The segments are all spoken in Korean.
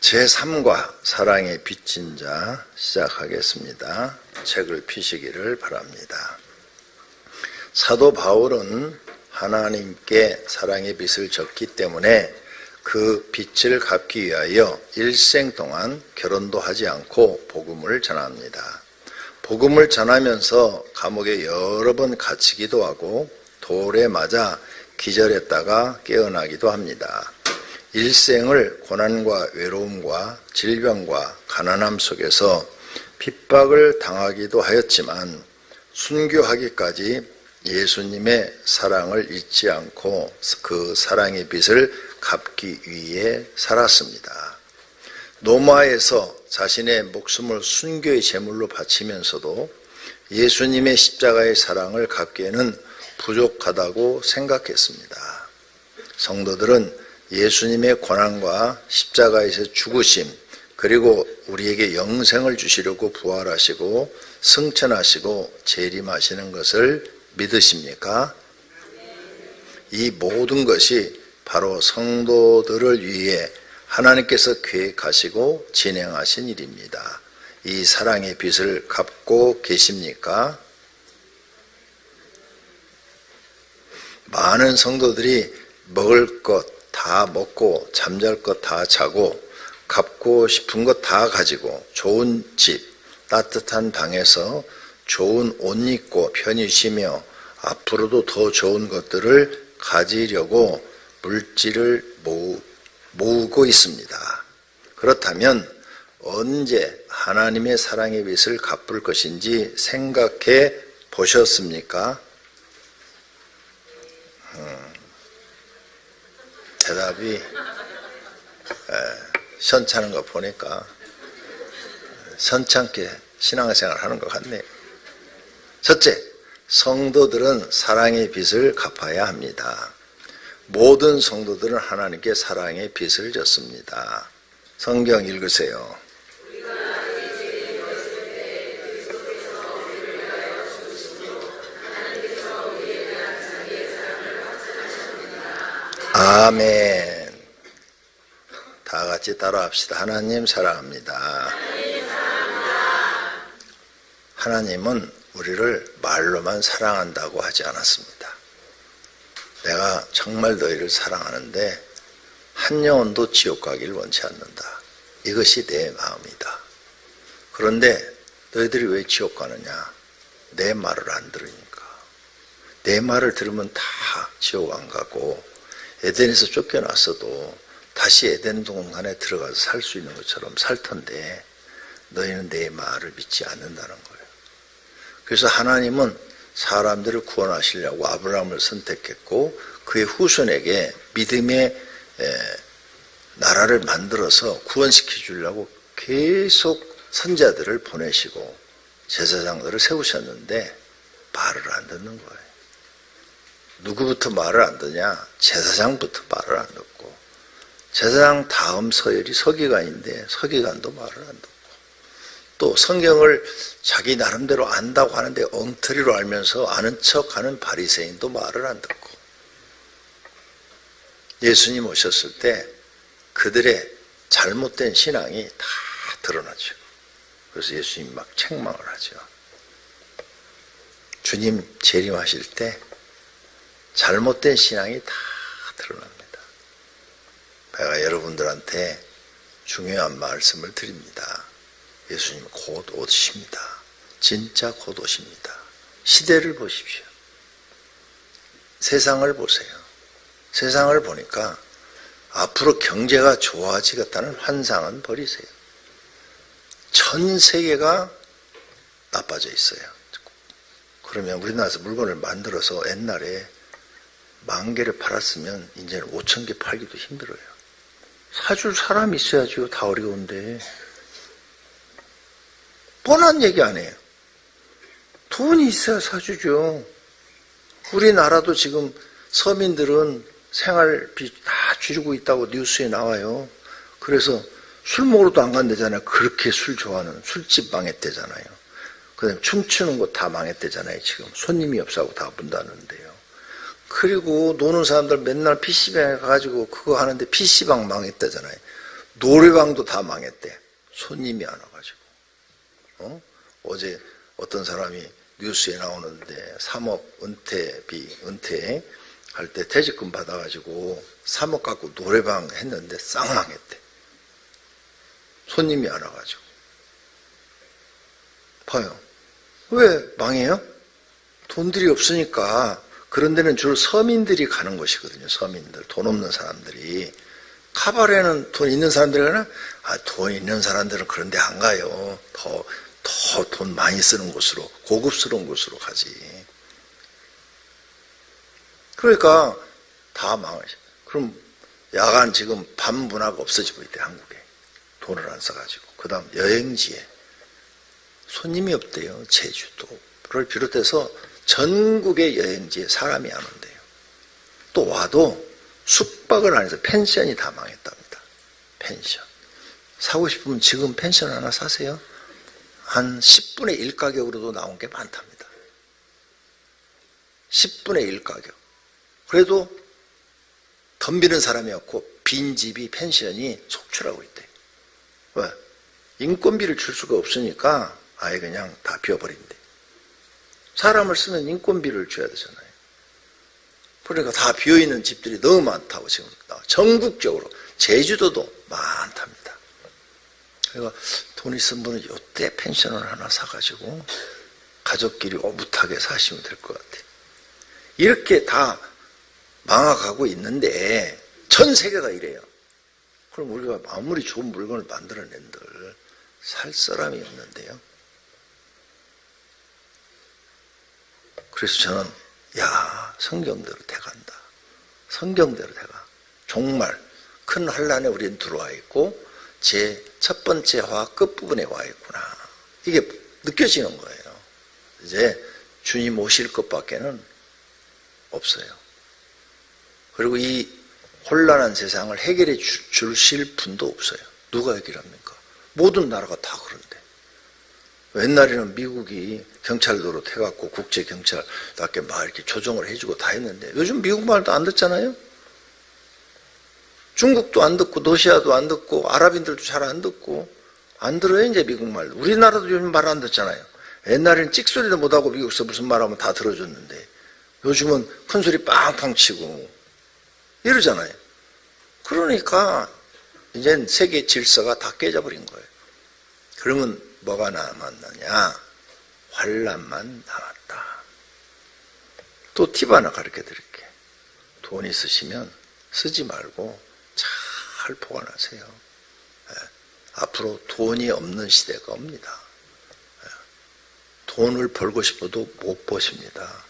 제3과 사랑에 비친 자 시작하겠습니다. 책을 펴시기를 바랍니다. 사도 바울은 하나님께 사랑의 빚을 졌기 때문에 그 빚을 갚기 위하여 일생 동안 결혼도 하지 않고 복음을 전합니다. 복음을 전하면서 감옥에 여러 번 갇히기도 하고 돌에 맞아 기절했다가 깨어나기도 합니다. 일생을 고난과 외로움과 질병과 가난함 속에서 핍박을 당하기도 하였지만 순교하기까지 예수님의 사랑을 잊지 않고 그 사랑의 빚을 갚기 위해 살았습니다. 로마에서 자신의 목숨을 순교의 제물로 바치면서도 예수님의 십자가의 사랑을 갚기에는 부족하다고 생각했습니다. 성도들은 예수님의 고난과 십자가에서 죽으심, 그리고 우리에게 영생을 주시려고 부활하시고 승천하시고 재림하시는 것을 믿으십니까? 이 모든 것이 바로 성도들을 위해 하나님께서 계획하시고 진행하신 일입니다. 이 사랑의 빚을 갚고 계십니까? 많은 성도들이 먹을 것 다 먹고 잠잘 것 다 자고 갖고 싶은 것 다 가지고 좋은 집, 따뜻한 방에서 좋은 옷 입고 편히 쉬며 앞으로도 더 좋은 것들을 가지려고 물질을 모으고 있습니다. 그렇다면 언제 하나님의 사랑의 빚을 갚을 것인지 생각해 보셨습니까? 대답이 현찮은 거 보니까 현찮게 신앙생활 하는 것 같네요. 첫째, 성도들은 사랑의 빚을 갚아야 합니다. 모든 성도들은 하나님께 사랑의 빚을 졌습니다. 성경 읽으세요. 아멘. 다 같이 따라합시다. 하나님 사랑합니다. 하나님은 우리를 말로만 사랑한다고 하지 않았습니다. 내가 정말 너희를 사랑하는데 한 영혼도 지옥 가기를 원치 않는다. 이것이 내 마음이다. 그런데 너희들이 왜 지옥 가느냐? 내 말을 안 들으니까. 내 말을 들으면 다 지옥 안 가고 에덴에서 쫓겨났어도 다시 에덴 동산에 들어가서 살 수 있는 것처럼 살 텐데 너희는 내 말을 믿지 않는다는 거예요. 그래서 하나님은 사람들을 구원하시려고 아브라함을 선택했고 그의 후손에게 믿음의 나라를 만들어서 구원시켜 주려고 계속 선자들을 보내시고 제사장들을 세우셨는데 말을 안 듣는 거예요. 누구부터 말을 안 듣냐? 제사장부터 말을 안 듣고 제사장 다음 서열이 서기관인데 서기관도 말을 안 듣고 또 성경을 자기 나름대로 안다고 하는데 엉터리로 알면서 아는 척하는 바리새인도 말을 안 듣고 예수님 오셨을 때 그들의 잘못된 신앙이 다 드러나죠. 그래서 예수님 막 책망을 하죠. 주님 재림하실 때 잘못된 신앙이 다 드러납니다. 제가 여러분들한테 중요한 말씀을 드립니다. 예수님 곧 오십니다. 진짜 곧 오십니다. 시대를 보십시오. 세상을 보세요. 세상을 보니까 앞으로 경제가 좋아지겠다는 환상은 버리세요. 전 세계가 나빠져 있어요. 그러면 우리나라에서 물건을 만들어서 옛날에 10,000개를 팔았으면 이제는 5,000개 팔기도 힘들어요. 사줄 사람이 있어야죠. 다 어려운데. 뻔한 얘기 아니에요. 돈이 있어야 사주죠. 우리나라도 지금 서민들은 생활비 다 줄이고 있다고 뉴스에 나와요. 그래서 술 먹으러도 안 간대잖아요. 그렇게 술 좋아하는 술집 망했대잖아요. 그다음에 춤추는 곳 다 망했대잖아요. 지금 손님이 없어하고 다 문 닫는데요. 그리고 노는 사람들 맨날 PC방에 가가지고 그거 하는데 PC방 망했다잖아요. 노래방도 다 망했대. 손님이 안 와가지고. 어제 어떤 사람이 뉴스에 나오는데 3억 은퇴할 때 퇴직금 받아가지고 3억 갖고 노래방 했는데 싹 망했대. 손님이 안 와가지고. 봐요. 왜 망해요? 돈들이 없으니까. 그런 데는 주로 서민들이 가는 곳이거든요. 서민들, 돈 없는 사람들이. 카바레는 돈 있는 사람들이 가나? 돈 있는 사람들은 그런 데 안 가요. 더 돈 많이 쓰는 곳으로, 고급스러운 곳으로 가지. 그러니까 다 망하죠. 그럼 야간 지금 밤 문화가 없어지고 있대, 한국에. 돈을 안 써가지고. 그 다음 여행지에 손님이 없대요. 제주도를 비롯해서 전국의 여행지에 사람이 안 온대요. 또 와도 숙박을 안 해서 펜션이 다 망했답니다. 펜션. 사고 싶으면 지금 펜션 하나 사세요. 한 10분의 1 가격으로도 나온 게 많답니다. 10분의 1 가격. 그래도 덤비는 사람이 없고 빈집이 펜션이 속출하고 있대요. 왜? 인건비를 줄 수가 없으니까 아예 그냥 다 비워버린대. 사람을 쓰면 인건비를 줘야 되잖아요. 그러니까 다 비어있는 집들이 너무 많다고 지금 전국적으로. 제주도도 많답니다. 그러니까 돈 있은 분은 이때 펜션을 하나 사가지고 가족끼리 오붓하게 사시면 될 것 같아요. 이렇게 다 망해가고 있는데 전 세계가 이래요. 그럼 우리가 아무리 좋은 물건을 만들어낸들 살 사람이 없는데요. 그래서 저는 성경대로 돼간다. 성경대로 돼가. 정말 큰 환란에 우리는 들어와 있고 제 첫 번째 화 끝부분에 와 있구나. 이게 느껴지는 거예요. 이제 주님 오실 것밖에는 없어요. 그리고 이 혼란한 세상을 해결해 주실 분도 없어요. 누가 해결합니까? 모든 나라가 다 그런데. 옛날에는 미국이 경찰 노릇 해갖고 국제경찰답게 막 이렇게 조정을 해주고 다 했는데 요즘 미국 말도 안 듣잖아요? 중국도 안 듣고 러시아도 안 듣고 아랍인들도 잘 안 듣고 안 들어요 이제 미국 말. 우리나라도 요즘 말 안 듣잖아요. 옛날에는 찍소리도 못하고 미국에서 무슨 말하면 다 들어줬는데 요즘은 큰소리 빵빵 치고 이러잖아요. 그러니까 이젠 세계 질서가 다 깨져버린 거예요. 그러면 뭐가 남았느냐? 환란만 남았다. 또 팁 하나 가르쳐 드릴게요. 돈 있으시면 쓰지 말고 잘 보관하세요. 앞으로 돈이 없는 시대가 옵니다. 돈을 벌고 싶어도 못 버십니다.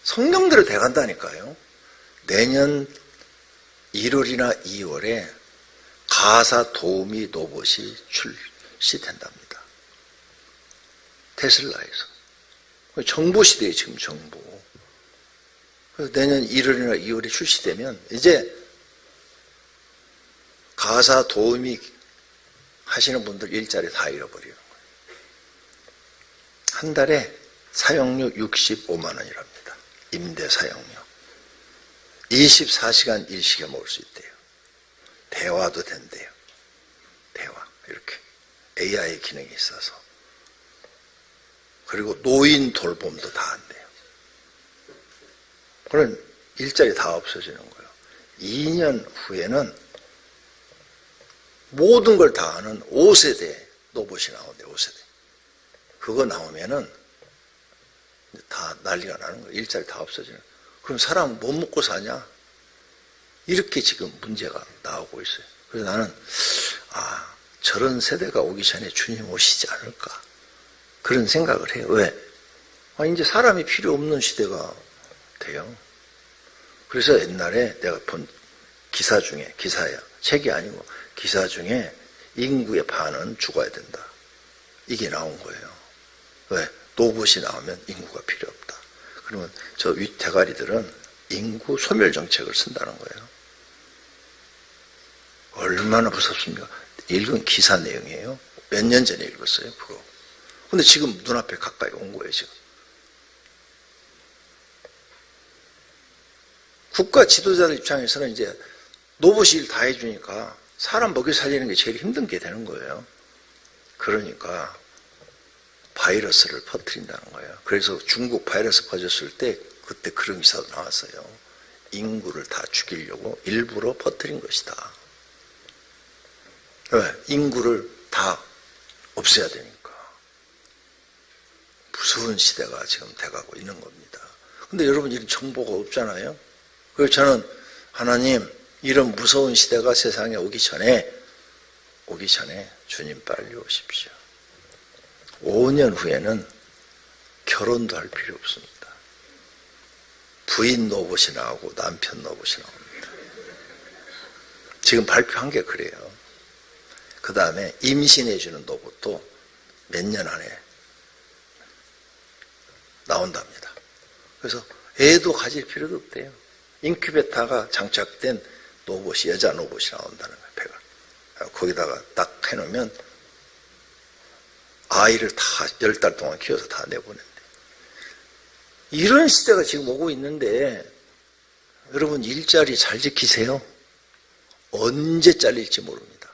성경대로 돼간다니까요. 내년 1월이나 2월에 가사 도우미 로봇이 출시된답니다. 테슬라에서. 정보 시대에 지금 정보. 그래서 내년 1월이나 2월에 출시되면 이제 가사 도우미 하시는 분들 일자리 다 잃어버리는 거예요. 한 달에 사용료 65만 원이랍니다. 임대 사용료. 24시간 일시켜 먹을 수 있대요. 대화도 된대요. 대화. 이렇게. AI 기능이 있어서. 그리고 노인 돌봄도 다 한대요. 그런 일자리 다 없어지는 거예요. 2년 후에는 모든 걸 다 하는 5세대 로봇이 나온대요. 5세대. 그거 나오면은 다 난리가 나는 거예요. 일자리 다 없어지는. 그럼 사람 못 먹고 사냐? 이렇게 지금 문제가 나오고 있어요. 그래서 나는 저런 세대가 오기 전에 주님 오시지 않을까 그런 생각을 해요. 왜? 이제 사람이 필요 없는 시대가 돼요. 그래서 옛날에 내가 본 기사 중에, 기사야, 책이 아니고 기사 중에 인구의 반은 죽어야 된다. 이게 나온 거예요. 왜? 로봇이 나오면 인구가 필요 없다. 그러면 저 윗대가리들은 인구 소멸 정책을 쓴다는 거예요. 얼마나 무섭습니까? 읽은 기사 내용이에요. 몇 년 전에 읽었어요, 그거. 근데 지금 눈앞에 가까이 온 거예요, 지금. 국가 지도자들 입장에서는 이제 로봇이 일 다 해주니까 사람 먹여 살리는 게 제일 힘든 게 되는 거예요. 그러니까 바이러스를 퍼뜨린다는 거예요. 그래서 중국 바이러스 퍼졌을 때 그때 그런 기사도 나왔어요. 인구를 다 죽이려고 일부러 퍼뜨린 것이다. 왜? 인구를 다 없애야 되니까. 무서운 시대가 지금 돼가고 있는 겁니다. 근데 여러분 이런 정보가 없잖아요. 그래서 저는 하나님 이런 무서운 시대가 세상에 오기 전에 주님 빨리 오십시오. 5년 후에는 결혼도 할 필요 없습니다. 부인 노봇이 나오고 남편 노봇이 나옵니다. 지금 발표한 게 그래요. 그 다음에 임신해주는 노봇도 몇 년 안에 나온답니다. 그래서 애도 가질 필요도 없대요. 인큐베터가 장착된 노봇이, 여자 노봇이 나온다는 거예요. 배가. 거기다가 딱 해놓으면 아이를 다 10달 동안 키워서 다 내보낸대. 이런 시대가 지금 오고 있는데 여러분 일자리 잘 지키세요. 언제 잘릴지 모릅니다.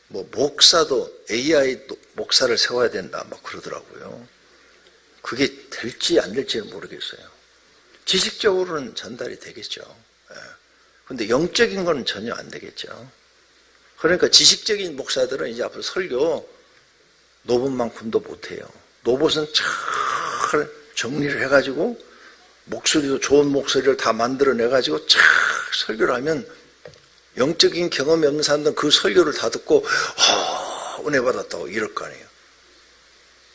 뭐 목사도 AI도 목사를 세워야 된다 막 그러더라고요. 그게 될지 안 될지는 모르겠어요. 지식적으로는 전달이 되겠죠. 근데 영적인 건 전혀 안 되겠죠. 그러니까 지식적인 목사들은 이제 앞으로 설교 노봇만큼도 못해요. 노봇은 잘 정리를 해가지고 목소리도 좋은 목소리를 다 만들어내가지고 잘 설교를 하면 영적인 경험이 없는 사람들은 그 설교를 다 듣고 은혜 받았다고 이럴 거 아니에요.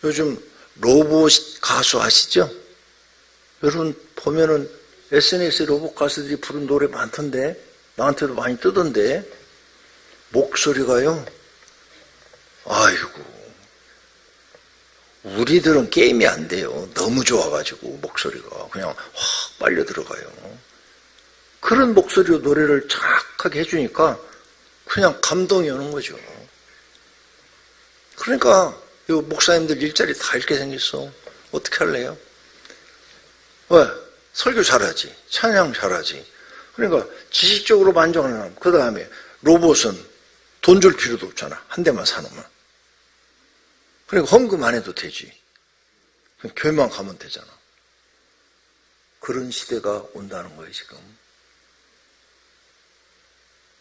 요즘 로봇 가수 아시죠? 여러분 보면은 SNS 로봇 가수들이 부른 노래 많던데 나한테도 많이 뜨던데 목소리가요. 아이고 우리들은 게임이 안 돼요. 너무 좋아가지고 목소리가 그냥 확 빨려 들어가요. 그런 목소리로 노래를 착하게 해주니까 그냥 감동이 오는 거죠. 그러니까 이 목사님들 일자리 다 잃게 생겼어. 어떻게 할래요? 왜? 설교 잘하지. 찬양 잘하지. 그러니까 지식적으로 만족하는 사람. 그 다음에 로봇은 돈 줄 필요도 없잖아. 한 대만 사놓으면. 그러니까 헌금 안 해도 되지. 그냥 교회만 가면 되잖아. 그런 시대가 온다는 거예요, 지금.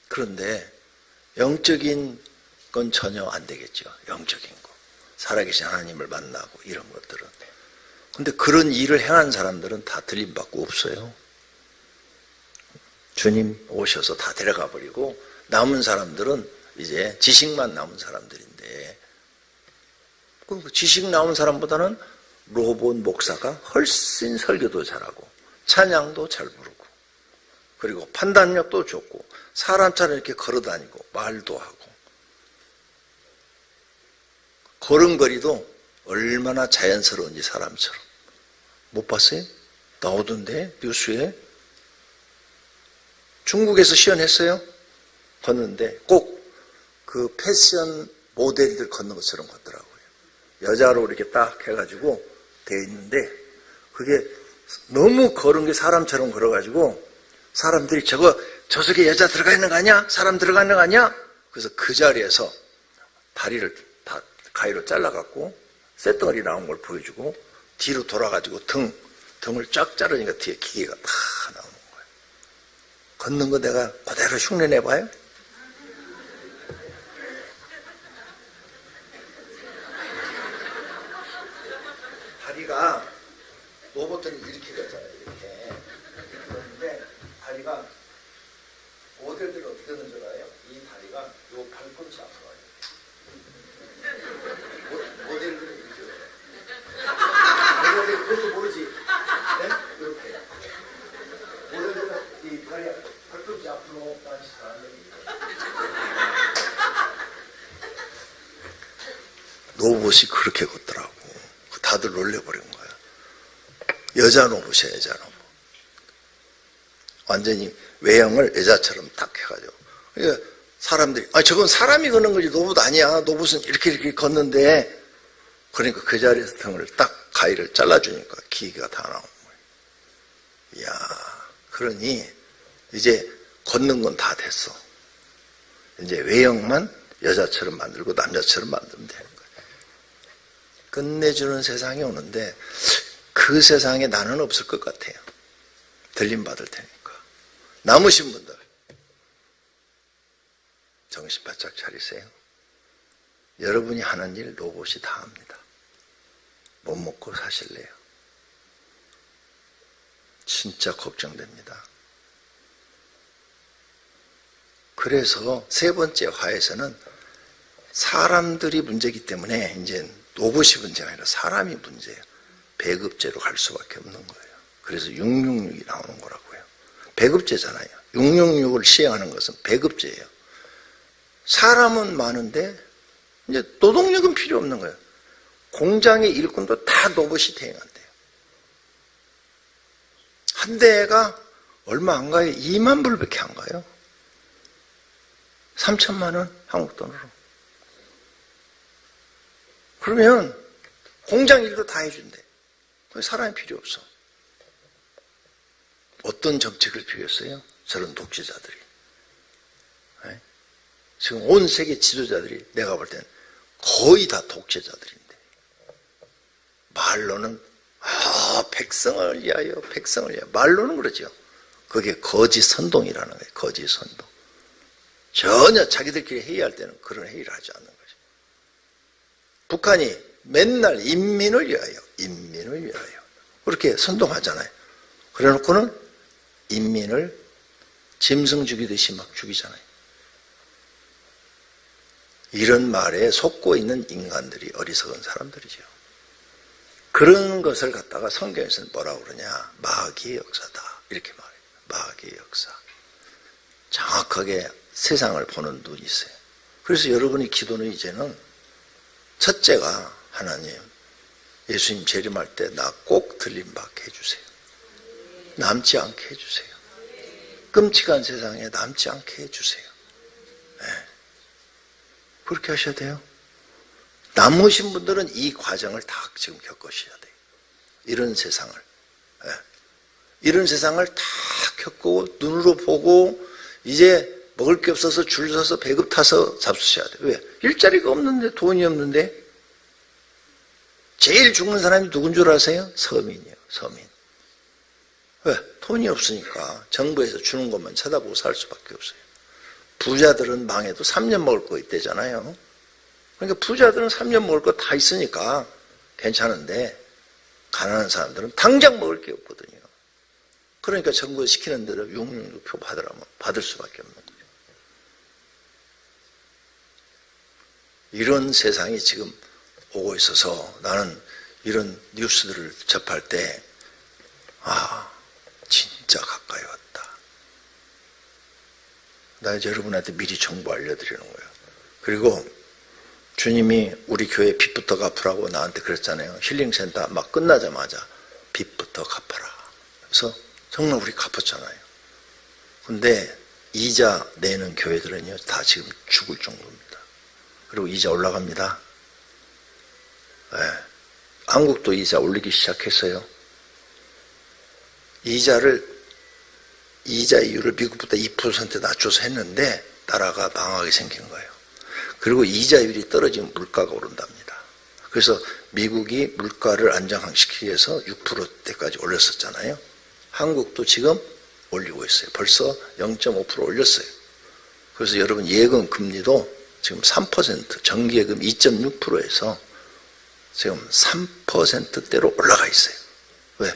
그런데 영적인 건 전혀 안 되겠죠. 영적인 거. 살아계신 하나님을 만나고 이런 것들은. 근데 그런 일을 행한 사람들은 다 들림받고 없어요. 주님 오셔서 다 데려가 버리고 남은 사람들은 이제 지식만 남은 사람들인데 그럼 지식 나온 사람보다는 로봇 목사가 훨씬 설교도 잘하고 찬양도 잘 부르고 그리고 판단력도 좋고 사람처럼 이렇게 걸어다니고 말도 하고 걸음걸이도 얼마나 자연스러운지 사람처럼. 못 봤어요? 나오던데 뉴스에. 중국에서 시연했어요. 걷는데 꼭 그 패션 모델들 걷는 것처럼 걷더라고요. 여자로 이렇게 딱 해가지고 돼 있는데 그게 너무 걸은 게 사람처럼 걸어가지고 사람들이 저 속에 여자 들어가 있는 거 아니야? 사람 들어가 있는 거 아니야? 그래서 그 자리에서 다리를 다 가위로 잘라갖고 쇳덩어리 나온 걸 보여주고 뒤로 돌아가지고 등을 쫙 자르니까 뒤에 기계가 다 나오는 거예요. 걷는 거 내가 그대로 흉내내봐요? 다리가 로봇들은 이렇게 되잖아요. 이렇게. 그런데 다리가 모델들이 어떻게 되는 줄 알아요? 이 다리가 요 발꿈치 앞으로 와요. 모델들은 이렇게 돼요. 모델들이 그것도 모르지. 네? 이렇게. 모델들은 이 다리 발꿈치 앞으로 다니시도 안 됩니다. 로봇이 그렇게 걷더라고. 다들 놀래버린 거예요. 여자 로봇이야, 여자 로봇. 완전히 외형을 여자처럼 딱 해가지고. 그러니까 사람들이, 저건 사람이 걷는 거지, 로봇 아니야. 로봇은 이렇게 걷는데. 그러니까 그 자리에서 등을 딱 가위를 잘라주니까 기계가 다 나오는 거예요. 이야, 그러니 이제 걷는 건 다 됐어. 이제 외형만 여자처럼 만들고 남자처럼 만들면 되는 거예요. 끝내주는 세상이 오는데 그 세상에 나는 없을 것 같아요. 들림 받을 테니까. 남으신 분들 정신 바짝 차리세요. 여러분이 하는 일 로봇이 다 합니다. 못 먹고 사실래요? 진짜 걱정됩니다. 그래서 세 번째 화에서는 사람들이 문제이기 때문에 이제 로봇이 문제가 아니라 사람이 문제예요. 배급제로 갈 수밖에 없는 거예요. 그래서 666이 나오는 거라고요. 배급제잖아요. 666을 시행하는 것은 배급제예요. 사람은 많은데 이제 노동력은 필요 없는 거예요. 공장의 일꾼도 다 로봇이 대행한대요. 한 대가 얼마 안 가요? 2만 불밖에 안 가요. 3천만 원 한국 돈으로. 그러면 공장 일도 다 해준대. 사람이 필요 없어. 어떤 정책을 피웠어요? 저런 독재자들이. 네? 지금 온 세계 지도자들이 내가 볼 때는 거의 다 독재자들인데 말로는 백성을 위하여 백성을 위하여 말로는 그러죠. 그게 거짓 선동이라는 거예요. 거짓 선동. 전혀 자기들끼리 회의할 때는 그런 회의를 하지 않는 거죠. 북한이 맨날 인민을 위하여 인민을 위하여 그렇게 선동하잖아요. 그래놓고는 인민을 짐승 죽이듯이 막 죽이잖아요. 이런 말에 속고 있는 인간들이 어리석은 사람들이죠. 그런 것을 갖다가 성경에서는 뭐라고 그러냐? 마귀의 역사다 이렇게 말해요. 마귀의 역사. 정확하게 세상을 보는 눈이 있어요. 그래서 여러분이 기도는 이제는 첫째가 하나님 예수님 재림할 때 나 꼭 들림받게 해주세요. 남지 않게 해주세요. 끔찍한 세상에 남지 않게 해주세요. 네. 그렇게 하셔야 돼요. 남으신 분들은 이 과정을 다 지금 겪으셔야 돼요. 이런 세상을. 네. 이런 세상을 다 겪고 눈으로 보고 이제 먹을 게 없어서 줄 서서 배급 타서 잡수셔야 돼요. 왜? 일자리가 없는데 돈이 없는데 제일 죽는 사람이 누군 줄 아세요? 서민이에요. 서민. 왜? 돈이 없으니까 정부에서 주는 것만 쳐다보고 살 수밖에 없어요. 부자들은 망해도 3년 먹을 거 있대잖아요. 그러니까 부자들은 3년 먹을 거 다 있으니까 괜찮은데 가난한 사람들은 당장 먹을 게 없거든요. 그러니까 정부가 시키는 대로 666표 받으라면 받을 수밖에 없는 거죠. 이런 세상이 지금 오고 있어서 나는 이런 뉴스들을 접할 때 진짜 가까이 왔다. 나 이제 여러분한테 미리 정보 알려드리는 거예요. 그리고 주님이 우리 교회 빚부터 갚으라고 나한테 그랬잖아요. 힐링센터 막 끝나자마자 빚부터 갚아라. 그래서 정말 우리 갚았잖아요. 근데 이자 내는 교회들은요 다 지금 죽을 정도입니다. 그리고 이자 올라갑니다. 네. 한국도 이자 올리기 시작했어요. 이자 이율을 미국보다 2% 낮춰서 했는데 나라가 망하게 생긴 거예요. 그리고 이자율이 떨어지면 물가가 오른답니다. 그래서 미국이 물가를 안정시키기 위해서 6%대까지 올렸었잖아요. 한국도 지금 올리고 있어요. 벌써 0.5% 올렸어요. 그래서 여러분 예금 금리도 지금 3%, 정기예금 2.6%에서 지금 3%대로 올라가 있어요. 왜?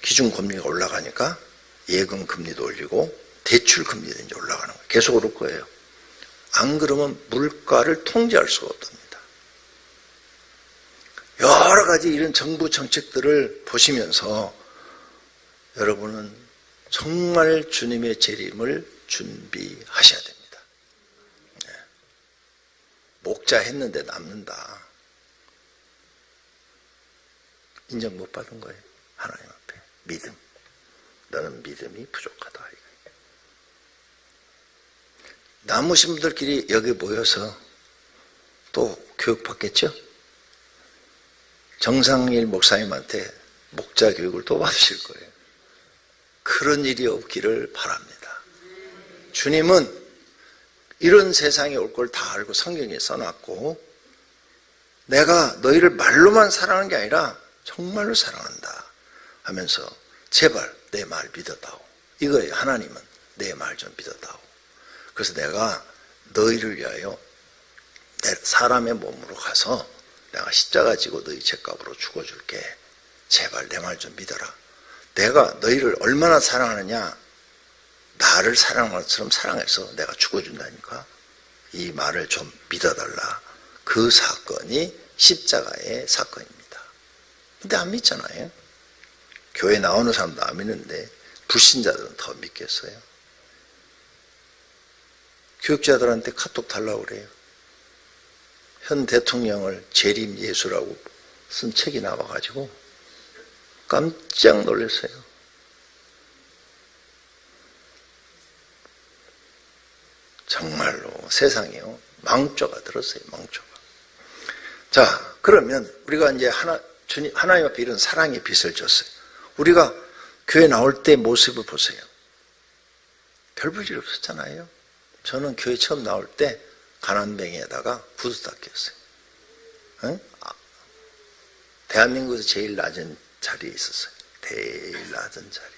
기준금리가 올라가니까 예금 금리도 올리고 대출 금리도 이제 올라가는 거예요. 계속 오를 거예요. 안 그러면 물가를 통제할 수가 없답니다. 여러 가지 이런 정부 정책들을 보시면서 여러분은 정말 주님의 재림을 준비하셔야 됩니다. 네. 목자 했는데 남는다. 인정 못 받은 거예요. 하나님 앞에. 믿음. 너는 믿음이 부족하다. 남으신 분들끼리 여기 모여서 또 교육받겠죠? 정상일 목사님한테 목자 교육을 또 받으실 거예요. 그런 일이 없기를 바랍니다. 주님은 이런 세상에 올 걸 다 알고 성경에 써놨고 내가 너희를 말로만 사랑하는 게 아니라 정말로 사랑한다 하면서 제발 내 말 믿어다오. 이거예요. 하나님은 내 말 좀 믿어다오. 그래서 내가 너희를 위하여 내 사람의 몸으로 가서 내가 십자가 지고 너희 죄값으로 죽어줄게. 제발 내 말 좀 믿어라. 내가 너희를 얼마나 사랑하느냐, 나를 사랑하는 것처럼 사랑해서 내가 죽어준다니까. 이 말을 좀 믿어달라. 그 사건이 십자가의 사건입니다. 근데 안 믿잖아요. 교회 나오는 사람도 안 믿는데 불신자들은 더 믿겠어요. 교육자들한테 카톡 달라고 그래요. 현 대통령을 재림 예수라고 쓴 책이 나와가지고 깜짝 놀랐어요. 정말로 세상이요. 망조가 들었어요. 망조가. 자, 그러면 우리가 이제 하나님 앞에 이런 사랑의 빛을 줬어요. 우리가 교회 나올 때 모습을 보세요. 별 볼 일 없었잖아요. 저는 교회 처음 나올 때 가난뱅이에다가 구두 닦였어요. 응? 대한민국에서 제일 낮은 자리에 있었어요. 제일 낮은 자리.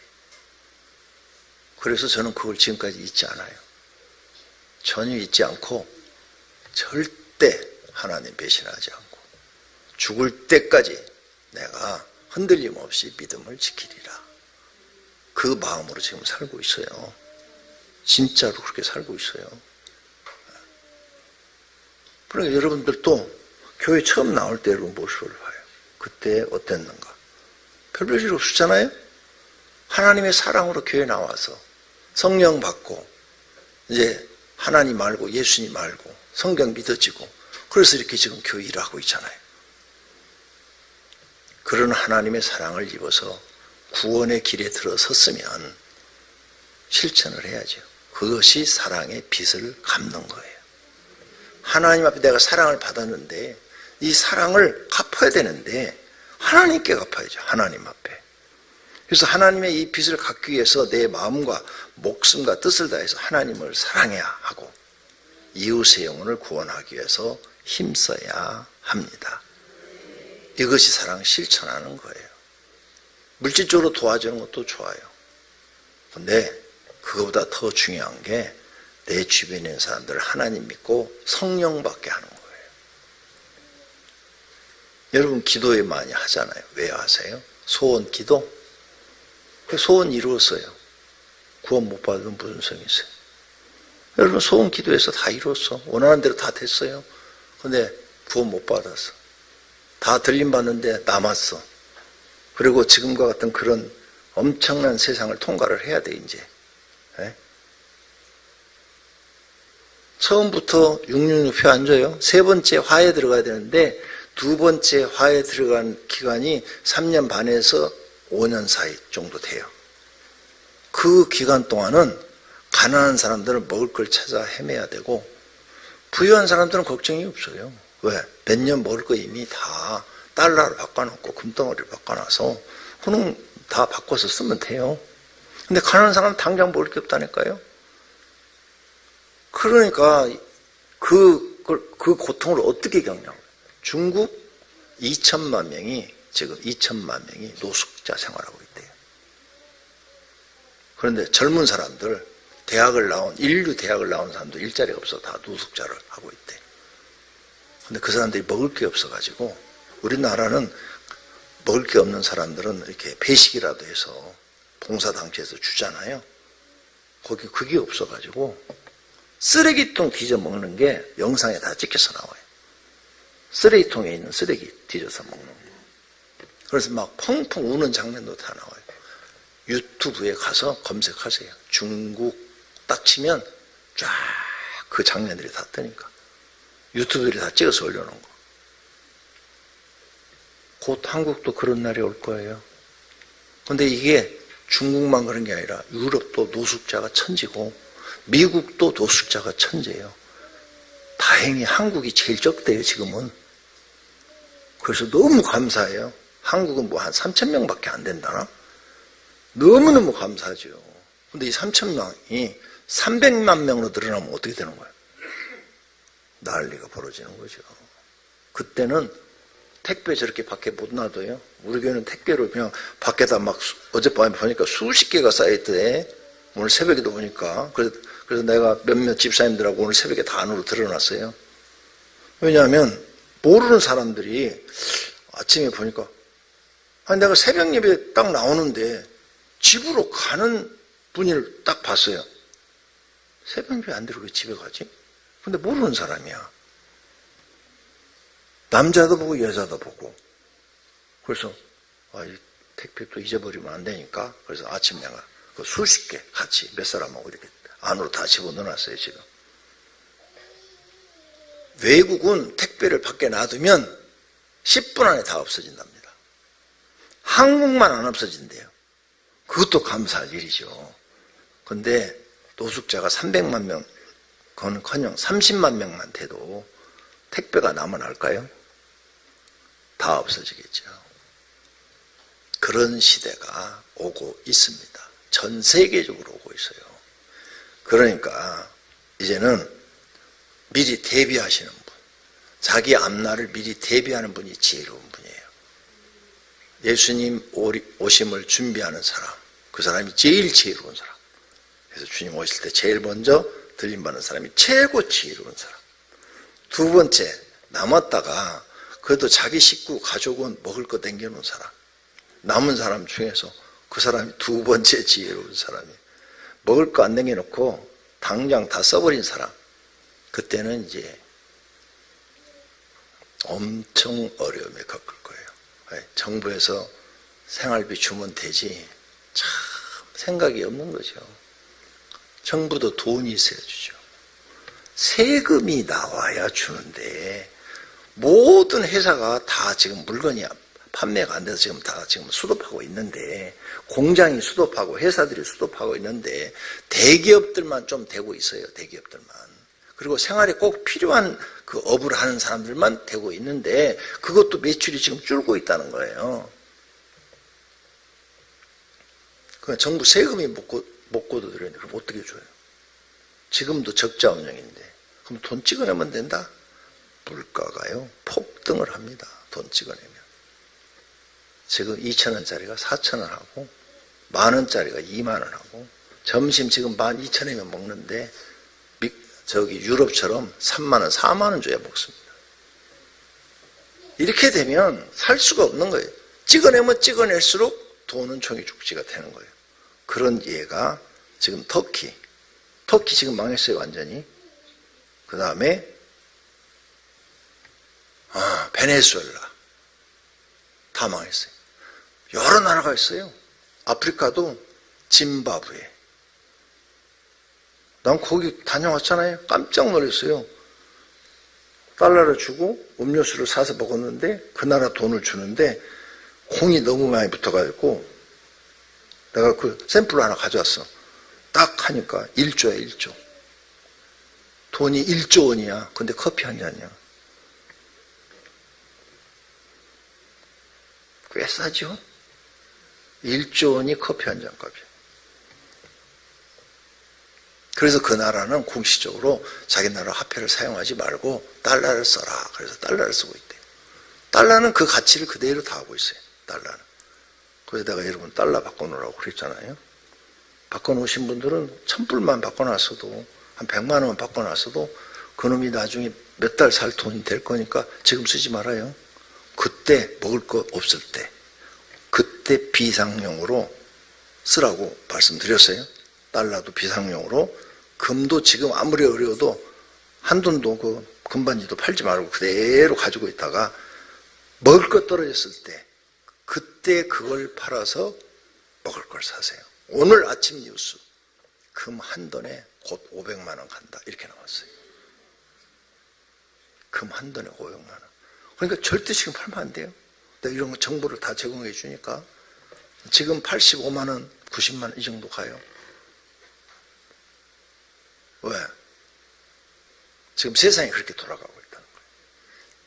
그래서 저는 그걸 지금까지 잊지 않아요. 전혀 잊지 않고 절대 하나님 배신하지 않고 죽을 때까지 내가 흔들림 없이 믿음을 지키리라. 그 마음으로 지금 살고 있어요. 진짜로 그렇게 살고 있어요. 그러니까 여러분들도 교회 처음 나올 때 여러분 모습을 봐요. 그때 어땠는가? 별 볼 없었잖아요. 하나님의 사랑으로 교회 나와서 성령 받고 이제 하나님 알고 예수님 알고 성경 믿어지고 그래서 이렇게 지금 교회 일하고 있잖아요. 그런 하나님의 사랑을 입어서 구원의 길에 들어섰으면 실천을 해야죠. 그것이 사랑의 빛을 갚는 거예요. 하나님 앞에 내가 사랑을 받았는데 이 사랑을 갚아야 되는데 하나님께 갚아야죠. 하나님 앞에. 그래서 하나님의 이 빛을 갚기 위해서 내 마음과 목숨과 뜻을 다해서 하나님을 사랑해야 하고 이웃의 영혼을 구원하기 위해서 힘써야 합니다. 이것이 사랑을 실천하는 거예요. 물질적으로 도와주는 것도 좋아요. 근데 그거보다 더 중요한 게 내 주변에 있는 사람들을 하나님 믿고 성령 받게 하는 거예요. 여러분 기도에 많이 하잖아요. 왜 하세요? 소원 기도? 소원 이루었어요. 구원 못 받으면 무슨 소용이 있어요? 여러분 소원 기도해서 다 이루었어. 원하는 대로 다 됐어요. 근데 구원 못 받았어. 다 들림받는데 남았어. 그리고 지금과 같은 그런 엄청난 세상을 통과를 해야 돼 이제. 네? 처음부터 666표 안 줘요. 세 번째 화에 들어가야 되는데 두 번째 화에 들어간 기간이 3년 반에서 5년 사이 정도 돼요. 그 기간 동안은 가난한 사람들은 먹을 걸 찾아 헤매야 되고 부유한 사람들은 걱정이 없어요. 왜? 몇 년 먹을 거 이미 다 달러를 바꿔놓고 금덩어리를 바꿔놔서 그는 다 바꿔서 쓰면 돼요. 근데 가난한 사람은 당장 먹을 게 없다니까요. 그러니까 그 고통을 어떻게 겪냐고. 중국 2천만 명이 지금 2천만 명이 노숙자 생활하고 있대요. 그런데 젊은 사람들 인류 대학을 나온 사람들 일자리가 없어 다 노숙자를 하고 있대. 근데 그 사람들이 먹을 게 없어가지고 우리나라는 먹을 게 없는 사람들은 이렇게 배식이라도 해서 봉사단체에서 주잖아요. 거기 그게 없어가지고 쓰레기통 뒤져 먹는 게 영상에 다 찍혀서 나와요. 쓰레기통에 있는 쓰레기 뒤져서 먹는 거. 그래서 막 펑펑 우는 장면도 다 나와요. 유튜브에 가서 검색하세요. 중국 딱 치면 쫙 그 장면들이 다 뜨니까. 유튜브들이 다 찍어서 올려놓은 거. 곧 한국도 그런 날이 올 거예요. 근데 이게 중국만 그런 게 아니라 유럽도 노숙자가 천지고 미국도 노숙자가 천재예요. 다행히 한국이 제일 적대요 지금은. 그래서 너무 감사해요. 한국은 뭐 한 3,000명밖에 안 된다나? 너무너무 감사하죠. 근데 이 3,000명이 300만 명으로 늘어나면 어떻게 되는 거예요? 난리가 벌어지는 거죠. 그때는 택배 저렇게 밖에 못 놔둬요. 우리 교회는 택배를 그냥 밖에다 막 어젯밤에 보니까 수십 개가 쌓여있대. 오늘 새벽에도 보니까. 그래서 내가 몇몇 집사님들하고 오늘 새벽에 다 안으로 들어놨어요. 왜냐하면 모르는 사람들이 아침에 보니까 아니 내가 새벽 예배 딱 나오는데 집으로 가는 분을 딱 봤어요. 새벽 예배 안 들어오고 집에 가지? 근데 모르는 사람이야. 남자도 보고 여자도 보고. 그래서 이 택배 또 잊어버리면 안 되니까 그래서 아침 내가 그 수십 개 같이 몇 사람하고 이렇게 안으로 다 집어넣어놨어요. 지금 외국은 택배를 밖에 놔두면 10분 안에 다 없어진답니다. 한국만 안 없어진대요. 그것도 감사할 일이죠. 근데 노숙자가 300만 명 그건커녕 30만 명만 돼도 택배가 남아날까요? 다 없어지겠죠. 그런 시대가 오고 있습니다. 전 세계적으로 오고 있어요. 그러니까 이제는 미리 대비하시는 분, 자기 앞날을 미리 대비하는 분이 지혜로운 분이에요. 예수님 오심을 준비하는 사람, 그 사람이 제일 지혜로운 사람. 그래서 주님 오실 때 제일 먼저 들림받는 사람이 최고 지혜로운 사람. 두 번째, 남았다가 그래도 자기 식구, 가족은 먹을 거 남겨놓은 사람. 남은 사람 중에서 그 사람이 두 번째 지혜로운 사람이에요. 먹을 거 안 남겨놓고 당장 다 써버린 사람. 그때는 이제 엄청 어려움에 겪을 거예요. 정부에서 생활비 주면 되지. 참 생각이 없는 거죠. 정부도 돈이 있어야 주죠. 세금이 나와야 주는데 모든 회사가 다 지금 물건이 판매가 안 돼서 지금 수도하고 있는데 공장이 수도하고 회사들이 수도하고 있는데 대기업들만 좀 되고 있어요. 대기업들만. 그리고 생활에 꼭 필요한 그 업을 하는 사람들만 되고 있는데 그것도 매출이 지금 줄고 있다는 거예요. 그 정부 세금이 못 걷어들였는데 그럼 어떻게 줘요? 지금도 적자 운영인데 그럼 돈 찍어내면 된다? 물가가요 폭등을 합니다. 돈 찍어내면. 지금 2,000원짜리가 4,000원 하고 10,000원짜리가 20,000원 하고 점심 지금 12,000원이면 먹는데 저기 유럽처럼 3만원, 4만원 줘야 먹습니다. 이렇게 되면 살 수가 없는 거예요. 찍어내면 찍어낼수록 돈은 종이 죽지가 되는 거예요. 그런 예가 지금 터키 지금 망했어요. 완전히. 그 다음에 베네수엘라 다 망했어요. 여러 나라가 있어요. 아프리카도 짐바브웨. 난 거기 다녀왔잖아요. 깜짝 놀랐어요. 달러를 주고 음료수를 사서 먹었는데 그 나라 돈을 주는데 공이 너무 많이 붙어가지고 내가 그 샘플을 하나 가져왔어. 딱 하니까 1조야 1조. 돈이 1조 원이야. 근데 커피 한 잔이야. 꽤 싸죠? 1조 원이 커피 한 잔 값이야. 그래서 그 나라는 공식적으로 자기 나라 화폐를 사용하지 말고 달러를 써라. 그래서 달러를 쓰고 있대요. 달러는 그 가치를 그대로 다 하고 있어요. 달러는. 그래서 내가 여러분 달러 바꿔놓으라고 그랬잖아요. 바꿔놓으신 분들은 1,000불만 바꿔놨어도 한 100만 원만 바꿔놨어도 그놈이 나중에 몇 달 살 돈이 될 거니까 지금 쓰지 말아요. 그때 먹을 거 없을 때 그때 비상용으로 쓰라고 말씀드렸어요. 달러도 비상용으로. 금도 지금 아무리 어려워도 한돈도 그 금반지도 팔지 말고 그대로 가지고 있다가 먹을 것 떨어졌을 때 그때 그걸 팔아서 먹을 걸 사세요. 오늘 아침 뉴스 금 한 돈에 곧 500만 원 간다 이렇게 나왔어요. 금 한 돈에 500만 원. 그러니까 절대 지금 팔면 안 돼요. 내가 이런 거 정보를 다 제공해 주니까 지금 85만 원, 90만 원 이 정도 가요. 왜? 지금 세상이 그렇게 돌아가고 있다는 거예요.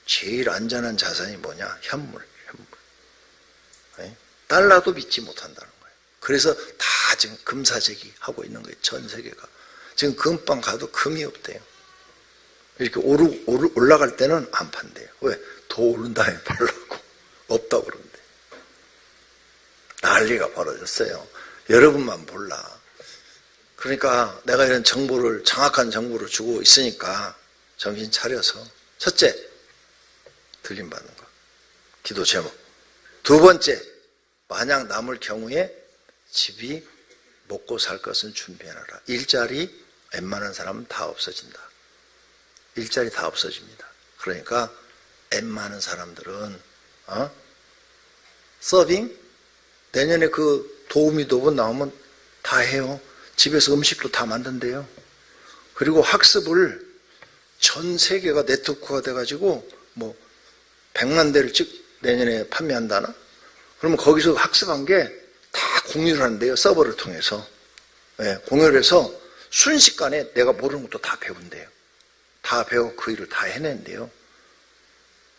제일 안전한 자산이 뭐냐? 현물. 달러도 믿지 못한다는 거예요. 그래서 다 지금 금사재기 하고 있는 거예요. 전 세계가. 지금 금방 가도 금이 없대요. 이렇게 올라갈 때는 안 판대요. 왜? 더 오른 다음에 팔라고. 없다고 그러는데. 난리가 벌어졌어요. 여러분만 몰라. 그러니까 내가 이런 정보를, 정확한 정보를 주고 있으니까 정신 차려서. 첫째, 들림받는 거. 기도 제목. 두 번째, 만약 남을 경우에 집이 먹고 살 것은 준비해놔라. 일자리 웬만한 사람은 다 없어진다. 일자리 다 없어집니다. 그러니까 웬만한 사람들은 서빙? 내년에 그 도우미 도번 나오면 다 해요. 집에서 음식도 다 만든대요. 그리고 학습을 전 세계가 네트워크가 돼가지고 뭐 100만 대를 내년에 판매한다나? 그러면 거기서 학습한 게 다 공유를 한대요. 서버를 통해서. 네, 공유를 해서 순식간에 내가 모르는 것도 다 배운대요. 다 배우고 그 일을 다 해낸대요.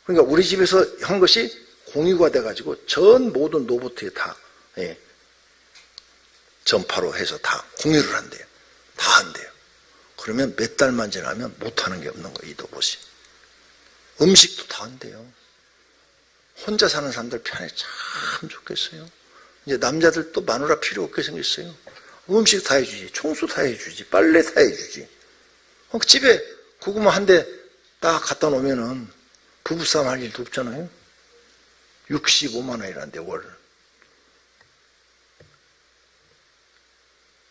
그러니까 우리 집에서 한 것이 공유가 돼가지고 전 모든 로봇에 다 전파로 해서 다 공유를 한대요. 다 한대요. 그러면 몇 달만 지나면 못하는 게 없는 거예요. 이 로봇이. 음식도 다 한대요. 혼자 사는 사람들 편해 참 좋겠어요. 이제 남자들도 마누라 필요 없게 생겼어요. 음식 다 해주지, 청소 다 해주지, 빨래 다 해주지. 집에 고구마 한 대 딱 갖다 놓으면은 부부싸움 할 일도 없잖아요. 65만 원이란데 월.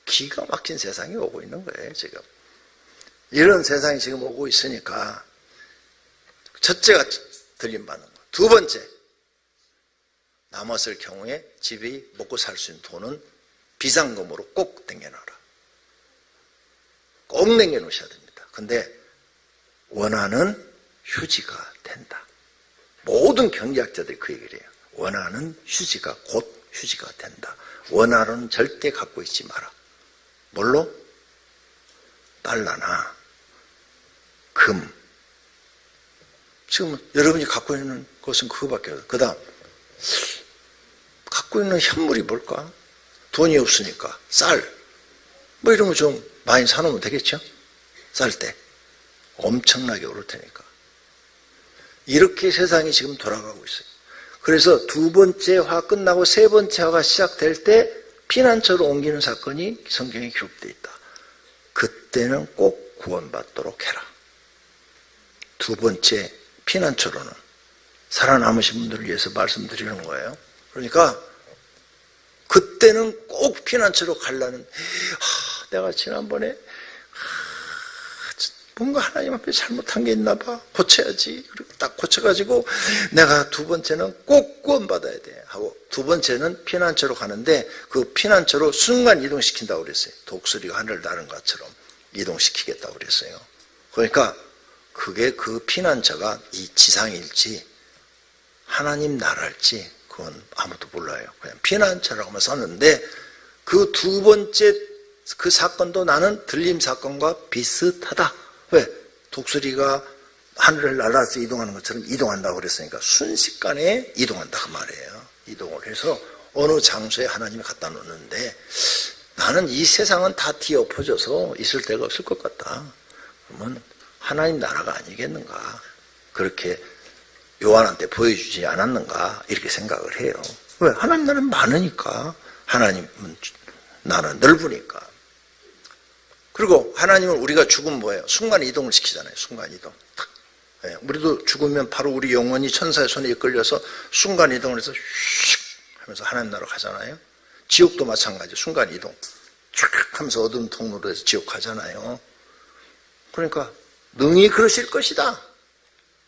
기가 막힌 세상이 오고 있는 거예요, 지금. 이런 세상이 지금 오고 있으니까 첫째가 들림받는 거. 두 번째, 남았을 경우에 집이 먹고 살 수 있는 돈은 비상금으로 꼭 땡겨놔라. 꼭 땡겨놓으셔야 됩니다. 근데 원하는 휴지가 된다. 모든 경제학자들이 그 얘기를 해요. 원하는 휴지가 곧 휴지가 된다. 원하는 절대 갖고 있지 마라. 뭘로? 달러나 금. 지금 여러분이 갖고 있는 것은 그거밖에 없어요. 그 다음 갖고 있는 현물이 뭘까? 돈이 없으니까 쌀 뭐 이런 거 좀 많이 사놓으면 되겠죠? 쌀 때 엄청나게 오를 테니까. 이렇게 세상이 지금 돌아가고 있어요. 그래서 두 번째 화 끝나고 세 번째 화가 시작될 때 피난처로 옮기는 사건이 성경에 기록되어 있다. 그때는 꼭 구원받도록 해라. 두 번째 피난처로는 살아남으신 분들을 위해서 말씀드리는 거예요. 그러니까 그때는 꼭 피난처로 가려는, 내가 지난번에 뭔가 하나님 앞에 잘못한 게 있나 봐. 고쳐야지. 그리고 딱 고쳐가지고 내가 두 번째는 꼭 구원받아야 돼 하고, 두 번째는 피난처로 가는데 그 피난처로 순간 이동시킨다고 그랬어요. 독수리가 하늘을 나는 것처럼 이동시키겠다고 그랬어요. 그러니까 그게 그 피난처가 이 지상일지 하나님 나라일지 그건 아무도 몰라요. 그냥 피난처라고만 썼는데 그 두 번째 그 사건도 나는 들림 사건과 비슷하다. 왜? 독수리가 하늘을 날아서 이동하는 것처럼 이동한다고 그랬으니까 순식간에 이동한다 그 말이에요. 이동을 해서 어느 장소에 하나님이 갖다 놓는데 나는 이 세상은 다 뒤엎어져서 있을 데가 없을 것 같다. 그러면 하나님 나라가 아니겠는가. 그렇게 요한한테 보여주지 않았는가 이렇게 생각을 해요. 왜? 하나님 나라는 많으니까. 하나님은 나라는 넓으니까. 그리고 하나님은 우리가 죽으면 뭐예요? 순간 이동을 시키잖아요. 순간 이동. 네, 우리도 죽으면 바로 우리 영혼이 천사의 손에 이끌려서 순간 이동을 해서 슉 하면서 하나님 나라로 가잖아요. 지옥도 마찬가지. 순간 이동. 쫙 하면서 어두운 통로로 해서 지옥 가잖아요. 그러니까 능히 그러실 것이다.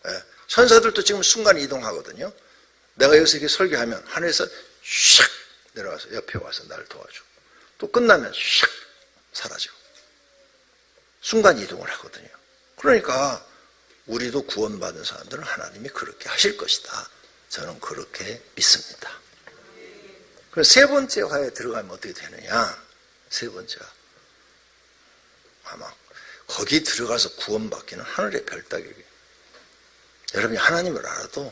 네, 천사들도 지금 순간 이동하거든요. 내가 여기서 이렇게 설교하면 하늘에서 샥 내려와서 옆에 와서 나를 도와줘. 또 끝나면 샥 사라지고. 순간 이동을 하거든요. 그러니까 우리도 구원받은 사람들은 하나님이 그렇게 하실 것이다. 저는 그렇게 믿습니다. 그래서 세 번째 화에 들어가면 어떻게 되느냐? 세 번째가 아마 거기 들어가서 구원받기는 하늘의 별 따기예요. 여러분이 하나님을 알아도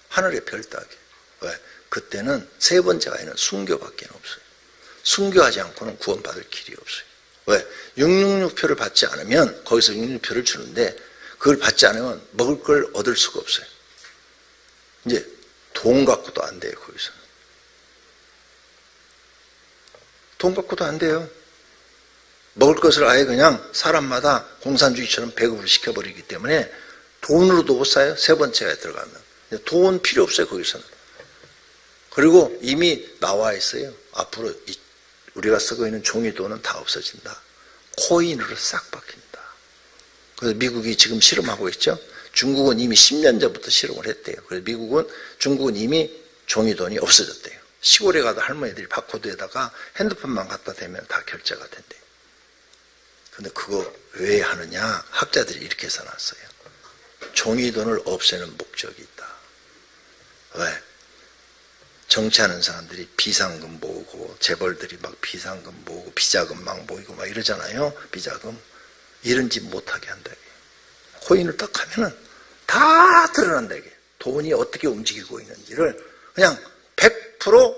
하늘의 별 따기. 왜? 그때는 세 번째 화에는 순교밖에 없어요. 순교하지 않고는 구원받을 길이 없어요. 왜? 666표를 받지 않으면 거기서 666표를 주는데 그걸 받지 않으면 먹을 걸 얻을 수가 없어요. 이제 돈 갖고도 안 돼요. 거기서 돈 갖고도 안 돼요. 먹을 것을 아예 그냥 사람마다 공산주의처럼 배급을 시켜버리기 때문에 돈으로도 못 사요. 세 번째가 들어가면 돈 필요 없어요. 거기서는. 그리고 이미 나와 있어요. 앞으로 우리가 쓰고 있는 종이돈은 다 없어진다. 코인으로 싹 바뀐다. 그래서 미국이 지금 실험하고 있죠. 중국은 이미 10년 전부터 실험을 했대요. 그래서 중국은 이미 종이돈이 없어졌대요. 시골에 가도 할머니들이 바코드에다가 핸드폰만 갖다 대면 다 결제가 된대요. 근데 그거 왜 하느냐? 학자들이 이렇게 써놨어요. 종이돈을 없애는 목적이 있다. 왜? 정치하는 사람들이 비상금 모으고 재벌들이 막 비상금 모으고 비자금 막 모이고 막 이러잖아요. 비자금. 이런 짓 못하게 한다. 코인을 딱 하면은 다 드러난다. 돈이 어떻게 움직이고 있는지를 그냥 100%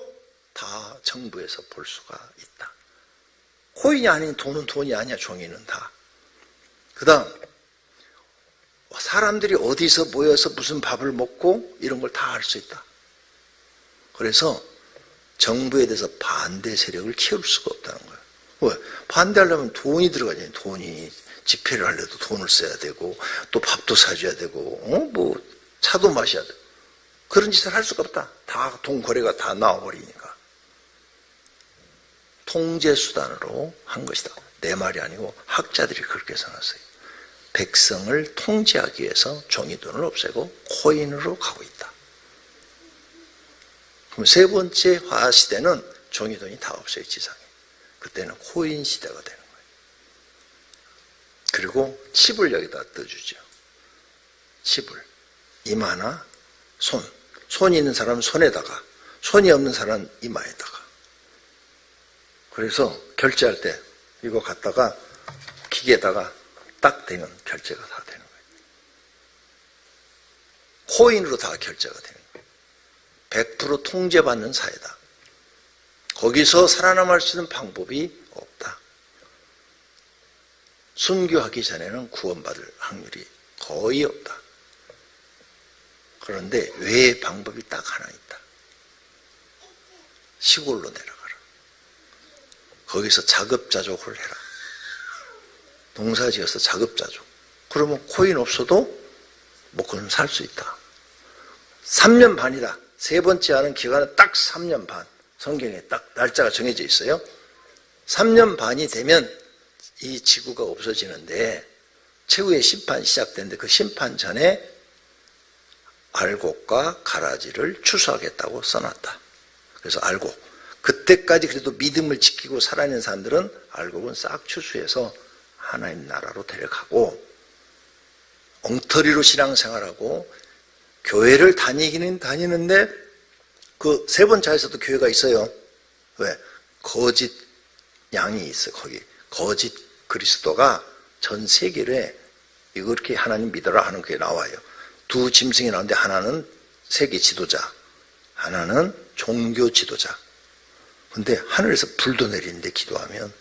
정부에서 볼 수가 있다. 코인이 아닌 돈은 돈이 아니야. 종이는 다. 그 다음 사람들이 어디서 모여서 무슨 밥을 먹고 이런 걸 다 알 수 있다. 그래서 정부에 대해서 반대 세력을 키울 수가 없다는 거예요. 왜? 반대하려면 돈이 들어가잖아요. 돈이. 집회를 하려도 돈을 써야 되고 또 밥도 사줘야 되고 뭐 차도 마셔야 되고 그런 짓을 할 수가 없다. 다 돈 거래가 다 나와버리니까. 통제 수단으로 한 것이다. 내 말이 아니고 학자들이 그렇게 써놨어요. 백성을 통제하기 위해서 종이돈을 없애고 코인으로 가고 있다. 그럼 세 번째 화학 시대는 종이돈이 다 없어요. 지상에. 그때는 코인 시대가 되는 거예요. 그리고 칩을 여기다 떠주죠. 칩을. 이마나 손. 손이 있는 사람은 손에다가, 손이 없는 사람은 이마에다가. 그래서 결제할 때 이거 갖다가 기계에다가 딱 대면 결제가 다 되는 거예요. 코인으로 다 결제가 되는 거예요. 100% 통제받는 사회다. 거기서 살아남을 수 있는 방법이 없다. 순교하기 전에는 구원받을 확률이 거의 없다. 그런데 외의 방법이 딱 하나 있다. 시골로 내려가라. 거기서 자급자족을 해라. 농사지어서 자급자족. 그러면 코인 없어도 먹고는 살 수 있다. 3년 반이다. 세 번째 하는 기간은 딱 3년 반. 성경에 딱 날짜가 정해져 있어요. 3년 반이 되면 이 지구가 없어지는데 최후의 심판이 시작되는데 그 심판 전에 알곡과 가라지를 추수하겠다고 써놨다. 그래서 알곡. 그때까지 그래도 믿음을 지키고 살아있는 사람들은 알곡은 싹 추수해서 하나님 나라로 데려가고 엉터리로 신앙생활하고 교회를 다니기는 다니는데 그 세 번째 에서도 교회가 있어요. 왜? 거짓 양이 있어요. 거기 거짓 그리스도가 전 세계에 이렇게 하나님 믿어라 하는 게 나와요. 두 짐승이 나오는데 하나는 세계 지도자, 하나는 종교 지도자. 근데 하늘에서 불도 내리는데 기도하면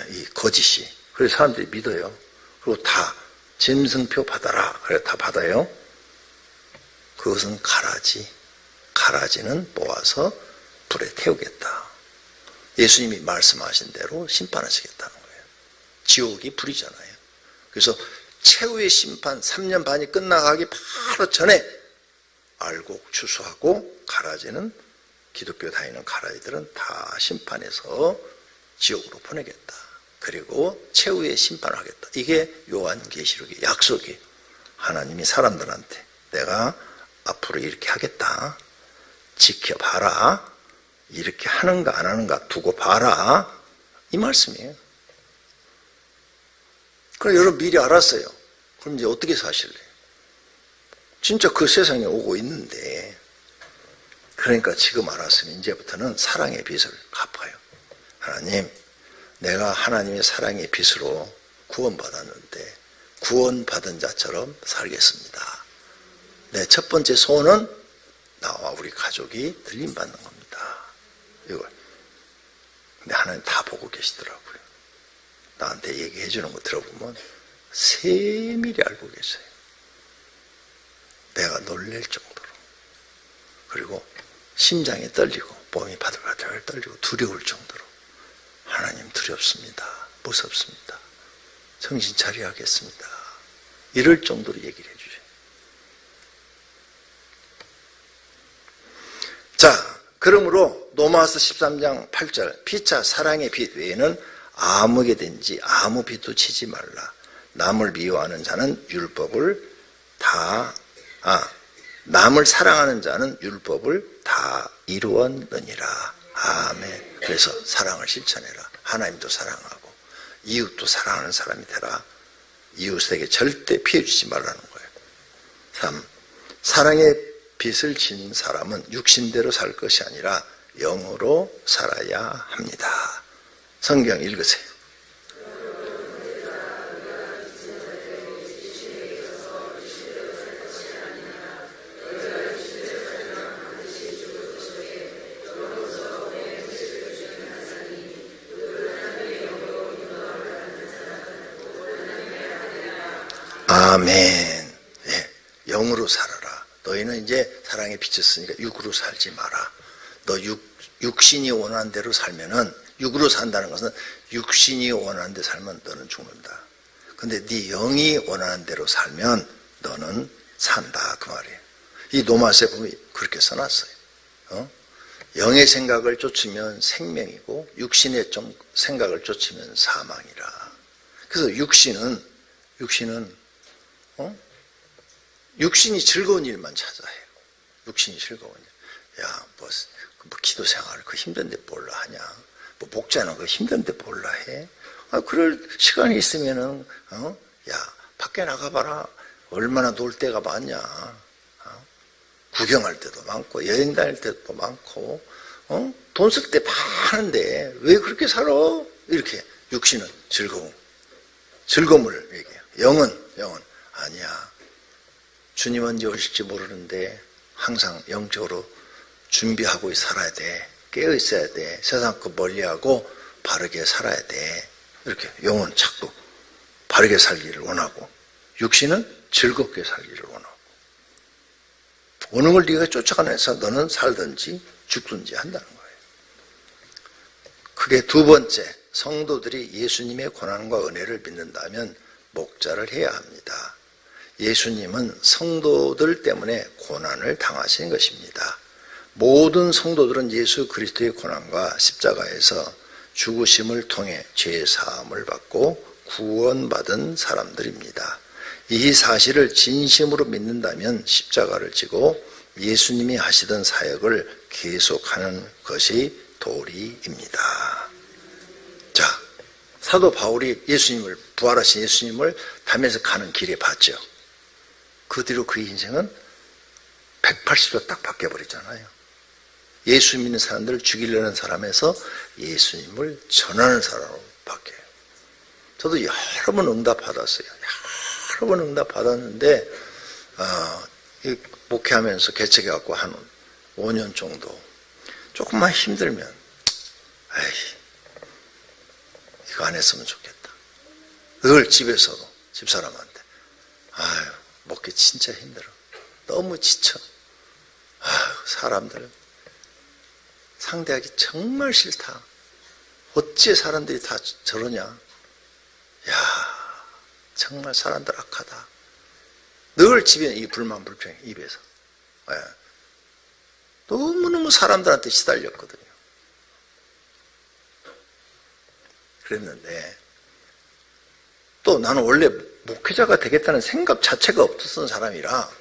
이 거짓이. 그래서 사람들이 믿어요. 그리고 다 짐승표 받아라. 그래 다 받아요. 그것은 가라지. 가라지는 모아서 불에 태우겠다. 예수님이 말씀하신 대로 심판하시겠다는 거예요. 지옥이 불이잖아요. 그래서 최후의 심판 3년 반이 끝나가기 바로 전에 알곡 추수하고 가라지는 기독교 다니는 가라지들은 다 심판해서 지옥으로 보내겠다. 그리고 최후의 심판을 하겠다. 이게 요한계시록의 약속이에요. 하나님이 사람들한테 내가 앞으로 이렇게 하겠다. 지켜봐라. 이렇게 하는가 안 하는가 두고 봐라. 이 말씀이에요. 그럼 여러분 미리 알았어요. 그럼 이제 어떻게 사실래요? 진짜 그 세상에 오고 있는데 그러니까 지금 알았으면 이제부터는 사랑의 빚을 갚아요. 하나님, 내가 하나님의 사랑의 빚으로 구원받았는데 구원받은 자처럼 살겠습니다. 내 첫 번째 소원은 나와 우리 가족이 들림받는 겁니다. 이걸. 근데 하나님 다 보고 계시더라고요. 나한테 얘기해 주는 거 들어보면 세밀히 알고 계세요. 내가 놀랄 정도로. 그리고 심장이 떨리고 몸이 바들바들 떨리고 두려울 정도로 하나님 두렵습니다. 무섭습니다. 정신 차려야 하겠습니다. 이럴 정도로 얘기를 해주세요. 자, 그러므로 로마서 13장 8절 피차 사랑의 빛 외에는 아무게 된지 아무 빛도 치지 말라. 남을 미워하는 자는 율법을 남을 사랑하는 자는 율법을 다 이루었느니라. 아멘. 그래서 사랑을 실천해라. 하나님도 사랑하고 이웃도 사랑하는 사람이 되라. 이웃에게 절대 피해 주지 말라는 거예요. 3. 사랑의 빛을 진 사람은 육신대로 살 것이 아니라 영으로 살아야 합니다. 성경 읽으세요. 아멘. 네, 영으로 살아라. 너희는 이제 사랑에 비쳤으니까 육으로 살지 마라. 너 육신이 원하는 대로 살면은, 육으로 산다는 것은 육신이 원하는 대로 살면 너는 죽는다. 근데 네 영이 원하는 대로 살면 너는 산다, 그 말이에요. 이 로마서에 보면 그렇게 써놨어요. 영의 생각을 쫓으면 생명이고 육신의 생각을 쫓으면 사망이라. 그래서 육신이 즐거운 일만 찾아 해요. 육신이 즐거운 일. 야, 뭐 기도 생활 그 힘든데 뭘라 하냐. 뭐 목자는 그 힘든데 뭘라 해. 그럴 시간이 있으면은 야, 밖에 나가봐라. 얼마나 놀 데가 많냐. 구경할 때도 많고 여행 다닐 때도 많고 돈 쓸 때 많은데 왜 그렇게 살아? 이렇게 육신은 즐거움을 얘기해요. 영은 아니야. 주님 언제 오실지 모르는데 항상 영적으로 준비하고 살아야 돼. 깨어 있어야 돼. 세상 거 멀리하고 바르게 살아야 돼. 이렇게 영은 자꾸 바르게 살기를 원하고 육신은 즐겁게 살기를 원하고 어느 걸 네가 쫓아가면서 너는 살든지 죽든지 한다는 거예요. 그게 두 번째, 성도들이 예수님의 고난과 은혜를 믿는다면 목자를 해야 합니다. 예수님은 성도들 때문에 고난을 당하신 것입니다. 모든 성도들은 예수 그리스도의 고난과 십자가에서 죽으심을 통해 죄 사함을 받고 구원받은 사람들입니다. 이 사실을 진심으로 믿는다면 십자가를 지고 예수님이 하시던 사역을 계속하는 것이 도리입니다. 자, 사도 바울이 부활하신 예수님을 담에서 가는 길에 봤죠. 그 뒤로 그의 인생은 180도 딱 바뀌어버렸잖아요. 예수 믿는 사람들을 죽이려는 사람에서 예수님을 전하는 사람으로 바뀌어요. 저도 여러 번 응답받았어요. 여러 번 응답받았는데 목회하면서 개척해갖고 한 5년 정도 조금만 힘들면 에이, 이거 안 했으면 좋겠다. 늘 집에서도 집사람한테 아유, 먹기 진짜 힘들어. 너무 지쳐. 아유, 사람들 상대하기 정말 싫다. 어찌 사람들이 다 저러냐. 야, 정말 사람들 악하다. 늘 집에 이 불만 불평 입에서. 예. 너무너무 사람들한테 시달렸거든요. 그랬는데 또 나는 원래 목회자가 되겠다는 생각 자체가 없었던 사람이라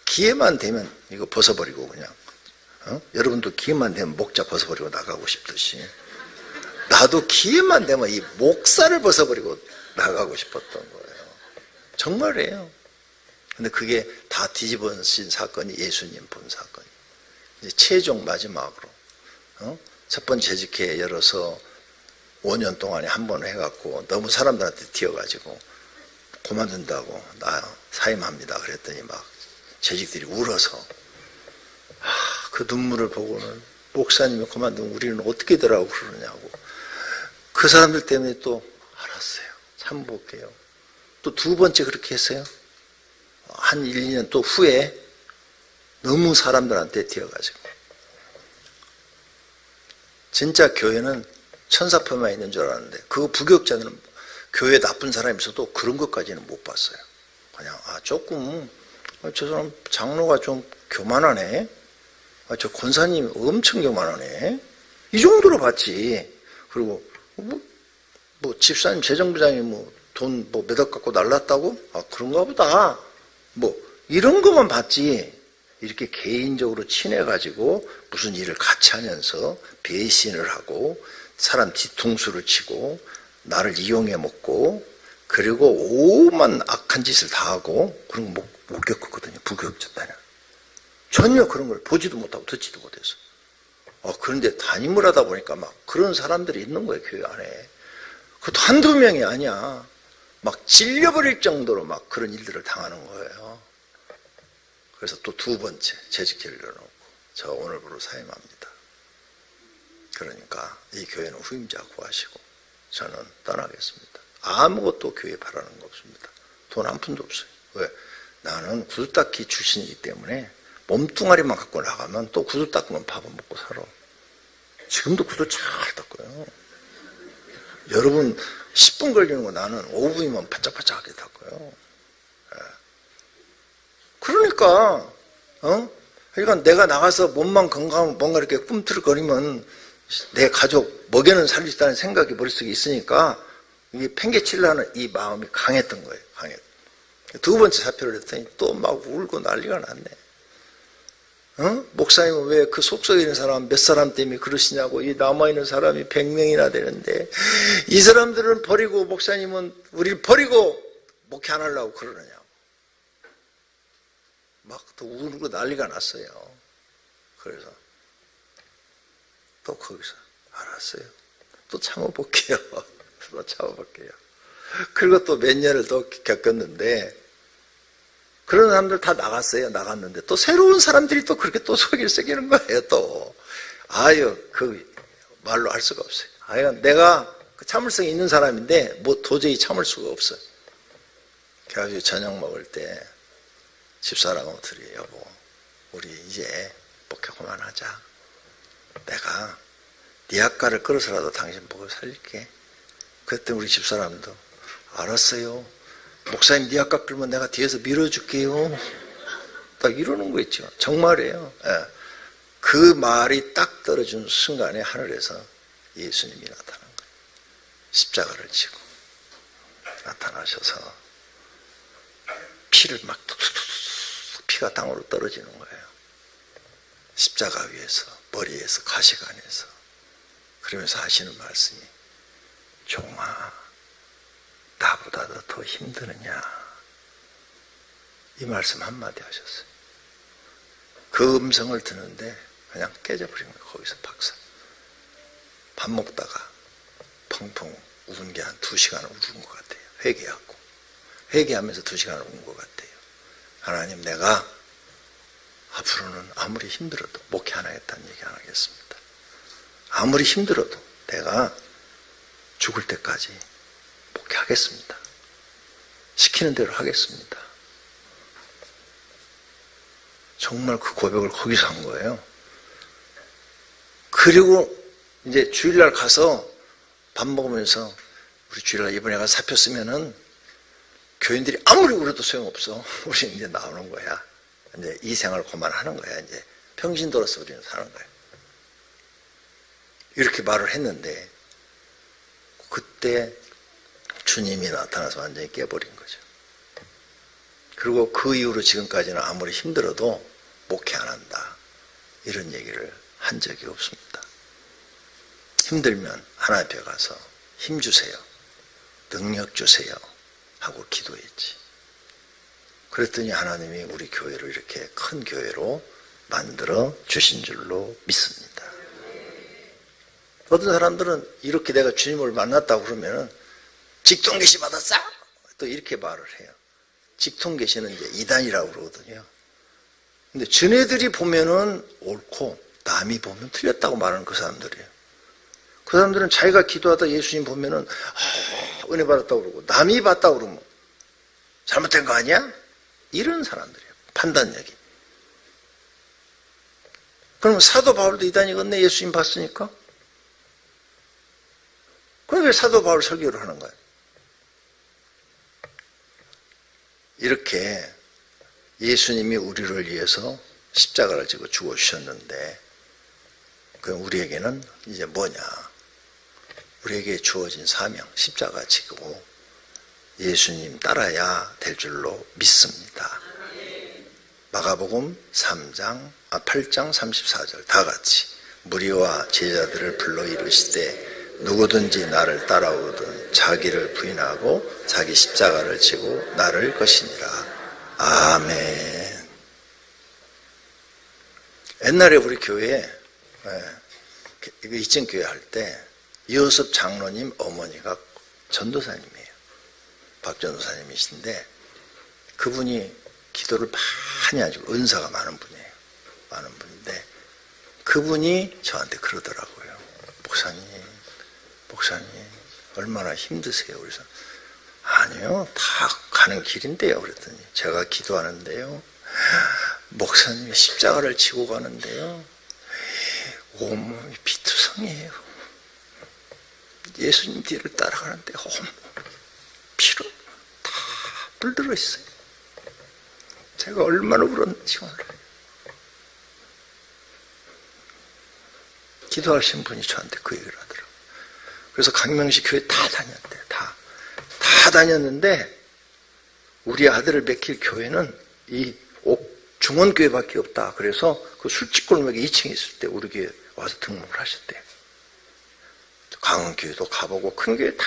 기회만 되면 이거 벗어버리고 그냥 여러분도 기회만 되면 목자 벗어버리고 나가고 싶듯이 나도 기회만 되면 이 목살을 벗어버리고 나가고 싶었던 거예요. 정말이에요. 근데 그게 다 뒤집어진 사건이 예수님 본 사건이에요. 이제 최종 마지막으로 첫 번째 재직회 열어서 5년 동안에 한 번 해갖고 너무 사람들한테 튀어가지고 그만둔다고 나 사임합니다 그랬더니 막 재직들이 울어서 그 눈물을 보고는 목사님이 그만두면 우리는 어떻게 되라고 그러냐고 그 사람들 때문에 또 알았어요. 한번 볼게요. 또 두 번째 그렇게 했어요. 한 1, 2년 또 후에 너무 사람들한테 튀어가지고 진짜 교회는 천사표만 있는 줄 알았는데 그 부교육자들은 교회에 나쁜 사람이 있어도 그런 것까지는 못 봤어요. 그냥 조금 저 사람 장로가 좀 교만하네. 저 권사님 엄청 교만하네. 이 정도로 봤지. 그리고 뭐 집사님 재정부장이 돈 몇억 갖고 날랐다고? 그런가 보다. 이런 것만 봤지. 이렇게 개인적으로 친해가지고 무슨 일을 같이 하면서 배신을 하고 사람 뒤통수를 치고 나를 이용해 먹고 그리고 오만 악한 짓을 다 하고 그런 거 못 겪었거든요. 부교육자 때는. 전혀 그런 걸 보지도 못하고 듣지도 못해서. 그런데 담임을 하다 보니까 막 그런 사람들이 있는 거예요. 교회 안에. 그것도 한두 명이 아니야. 막 찔려버릴 정도로 막 그런 일들을 당하는 거예요. 그래서 또 두 번째 재직회를 열어놓고 저 오늘부로 사임합니다. 그러니까 이 교회는 후임자 구하시고 저는 떠나겠습니다. 아무것도 교회에 바라는 거 없습니다. 돈 한 푼도 없어요. 왜? 나는 구두 닦기 출신이기 때문에 몸뚱아리만 갖고 나가면 또 구두 닦으면 밥은 먹고 살아. 지금도 구두 잘 닦고요. 여러분 10분 걸리는 거 나는 5분이면 바짝바짝하게 닦고요. 그러니까 그러니까 내가 나가서 몸만 건강하면 뭔가 이렇게 꿈틀거리면 내 가족 먹여는 살릴 수 있다는 생각이 머릿속에 있으니까 이게 팽개치려는 이 마음이 강했던 거예요. 두 번째 사표를 했더니 또 막 울고 난리가 났네. 목사님은 왜 그 속속에 있는 사람 몇 사람 때문에 그러시냐고. 이 남아있는 사람이 100명이나 되는데 이 사람들은 버리고 목사님은 우리를 버리고 목회 안 하려고 그러느냐고. 막 또 울고 난리가 났어요. 그래서 또 거기서 알았어요. 또 참아볼게요. 또 참아볼게요. 그리고 또 몇 년을 또 겪었는데 그런 사람들 다 나갔어요. 나갔는데 또 새로운 사람들이 또 그렇게 또 속일 새기는 거예요. 또 그 말로 할 수가 없어요. 내가 그 참을성이 있는 사람인데 도저히 참을 수가 없어요. 그래가지고 저녁 먹을 때 집사람들이 여보 우리 이제 목회 그만하자. 내가 네 학과를 끌어서라도 당신 보고 살릴게. 그랬더니 우리 집사람도 알았어요. 목사님 네 학과 끌면 내가 뒤에서 밀어줄게요. 딱 이러는 거 있죠. 정말이에요. 그 말이 딱 떨어진 순간에 하늘에서 예수님이 나타난 거예요. 십자가를 지고 나타나셔서 피를 막 툭툭툭 피가 땅으로 떨어지는 거예요. 십자가 위에서 머리에서 가시관에서 그러면서 하시는 말씀이 종아 나보다도 더 힘드느냐 이 말씀 한마디 하셨어요. 그 음성을 듣는데 그냥 깨져버린 거예요. 거기서 박살. 밥 먹다가 펑펑 우는 게 한 2시간을 울은 것 같아요. 회개하면서 2시간을 운 것 같아요. 하나님 내가 앞으로는 아무리 힘들어도 목회 안 하겠다는 얘기 안 하겠습니다. 아무리 힘들어도 내가 죽을 때까지 목회하겠습니다. 시키는 대로 하겠습니다. 정말 그 고백을 거기서 한 거예요. 그리고 이제 주일날 가서 밥 먹으면서 우리 주일날 이번에 가서 사표 쓰면은 교인들이 아무리 울어도 소용없어. 우리 이제 나오는 거야. 이제 이 생활을 그만하는 거야. 이제 평신도로서 우리는 사는 거야. 이렇게 말을 했는데 그때 주님이 나타나서 완전히 깨버린 거죠. 그리고 그 이후로 지금까지는 아무리 힘들어도 목회 안 한다. 이런 얘기를 한 적이 없습니다. 힘들면 하나님 앞에 가서 힘 주세요. 능력 주세요. 하고 기도했지. 그랬더니 하나님이 우리 교회를 이렇게 큰 교회로 만들어 주신 줄로 믿습니다. 어떤 사람들은 이렇게 내가 주님을 만났다고 그러면은 직통계시 받았어? 또 이렇게 말을 해요. 직통계시는 이제 이단이라고 그러거든요. 근데 전애들이 보면은 옳고 남이 보면 틀렸다고 말하는 그 사람들이에요. 그 사람들은 자기가 기도하다 예수님 보면은 은혜 받았다고 그러고 남이 받다고 그러면 잘못된 거 아니야? 이런 사람들이에요. 판단력이. 그러면 사도 바울도 이단이겠네, 예수님 봤으니까? 그럼 왜 사도 바울 설교를 하는 거예요? 이렇게 예수님이 우리를 위해서 십자가를 지고 죽어주셨는데, 그럼 우리에게는 이제 뭐냐? 우리에게 주어진 사명, 십자가 지고 예수님 따라야 될 줄로 믿습니다. 마가복음 8장 34절 다 같이 무리와 제자들을 불러 이르시되 누구든지 나를 따라오든 자기를 부인하고 자기 십자가를 지고 나를 것이니라. 아멘. 옛날에 우리 교회에 2층 교회 할 때 이호섭 장로님 어머니가 전도사님이에요. 박 전도사님이신데 그분이 기도를 많이 하시고 은사가 많은 분이에요. 많은 분인데 그분이 저한테 그러더라고요. 목사님 얼마나 힘드세요? 그래서 아니요, 다 가는 길인데요. 그랬더니 제가 기도하는데요, 목사님이 십자가를 지고 가는데요, 온몸이 피투성이에요. 예수님 뒤를 따라가는데 온몸 피로 다 물들어 있어요. 제가 얼마나 울었는지 몰라요. 기도하신 분이 저한테 그 얘기를 하더라고요. 그래서 강명식 교회 다 다녔대요. 다 다녔는데 우리 아들을 맡길 교회는 이 중원교회밖에 없다. 그래서 그 술집골목에 2층에 있을 때 우리 교회 와서 등록을 하셨대요. 강원교회도 가보고 큰 교회 다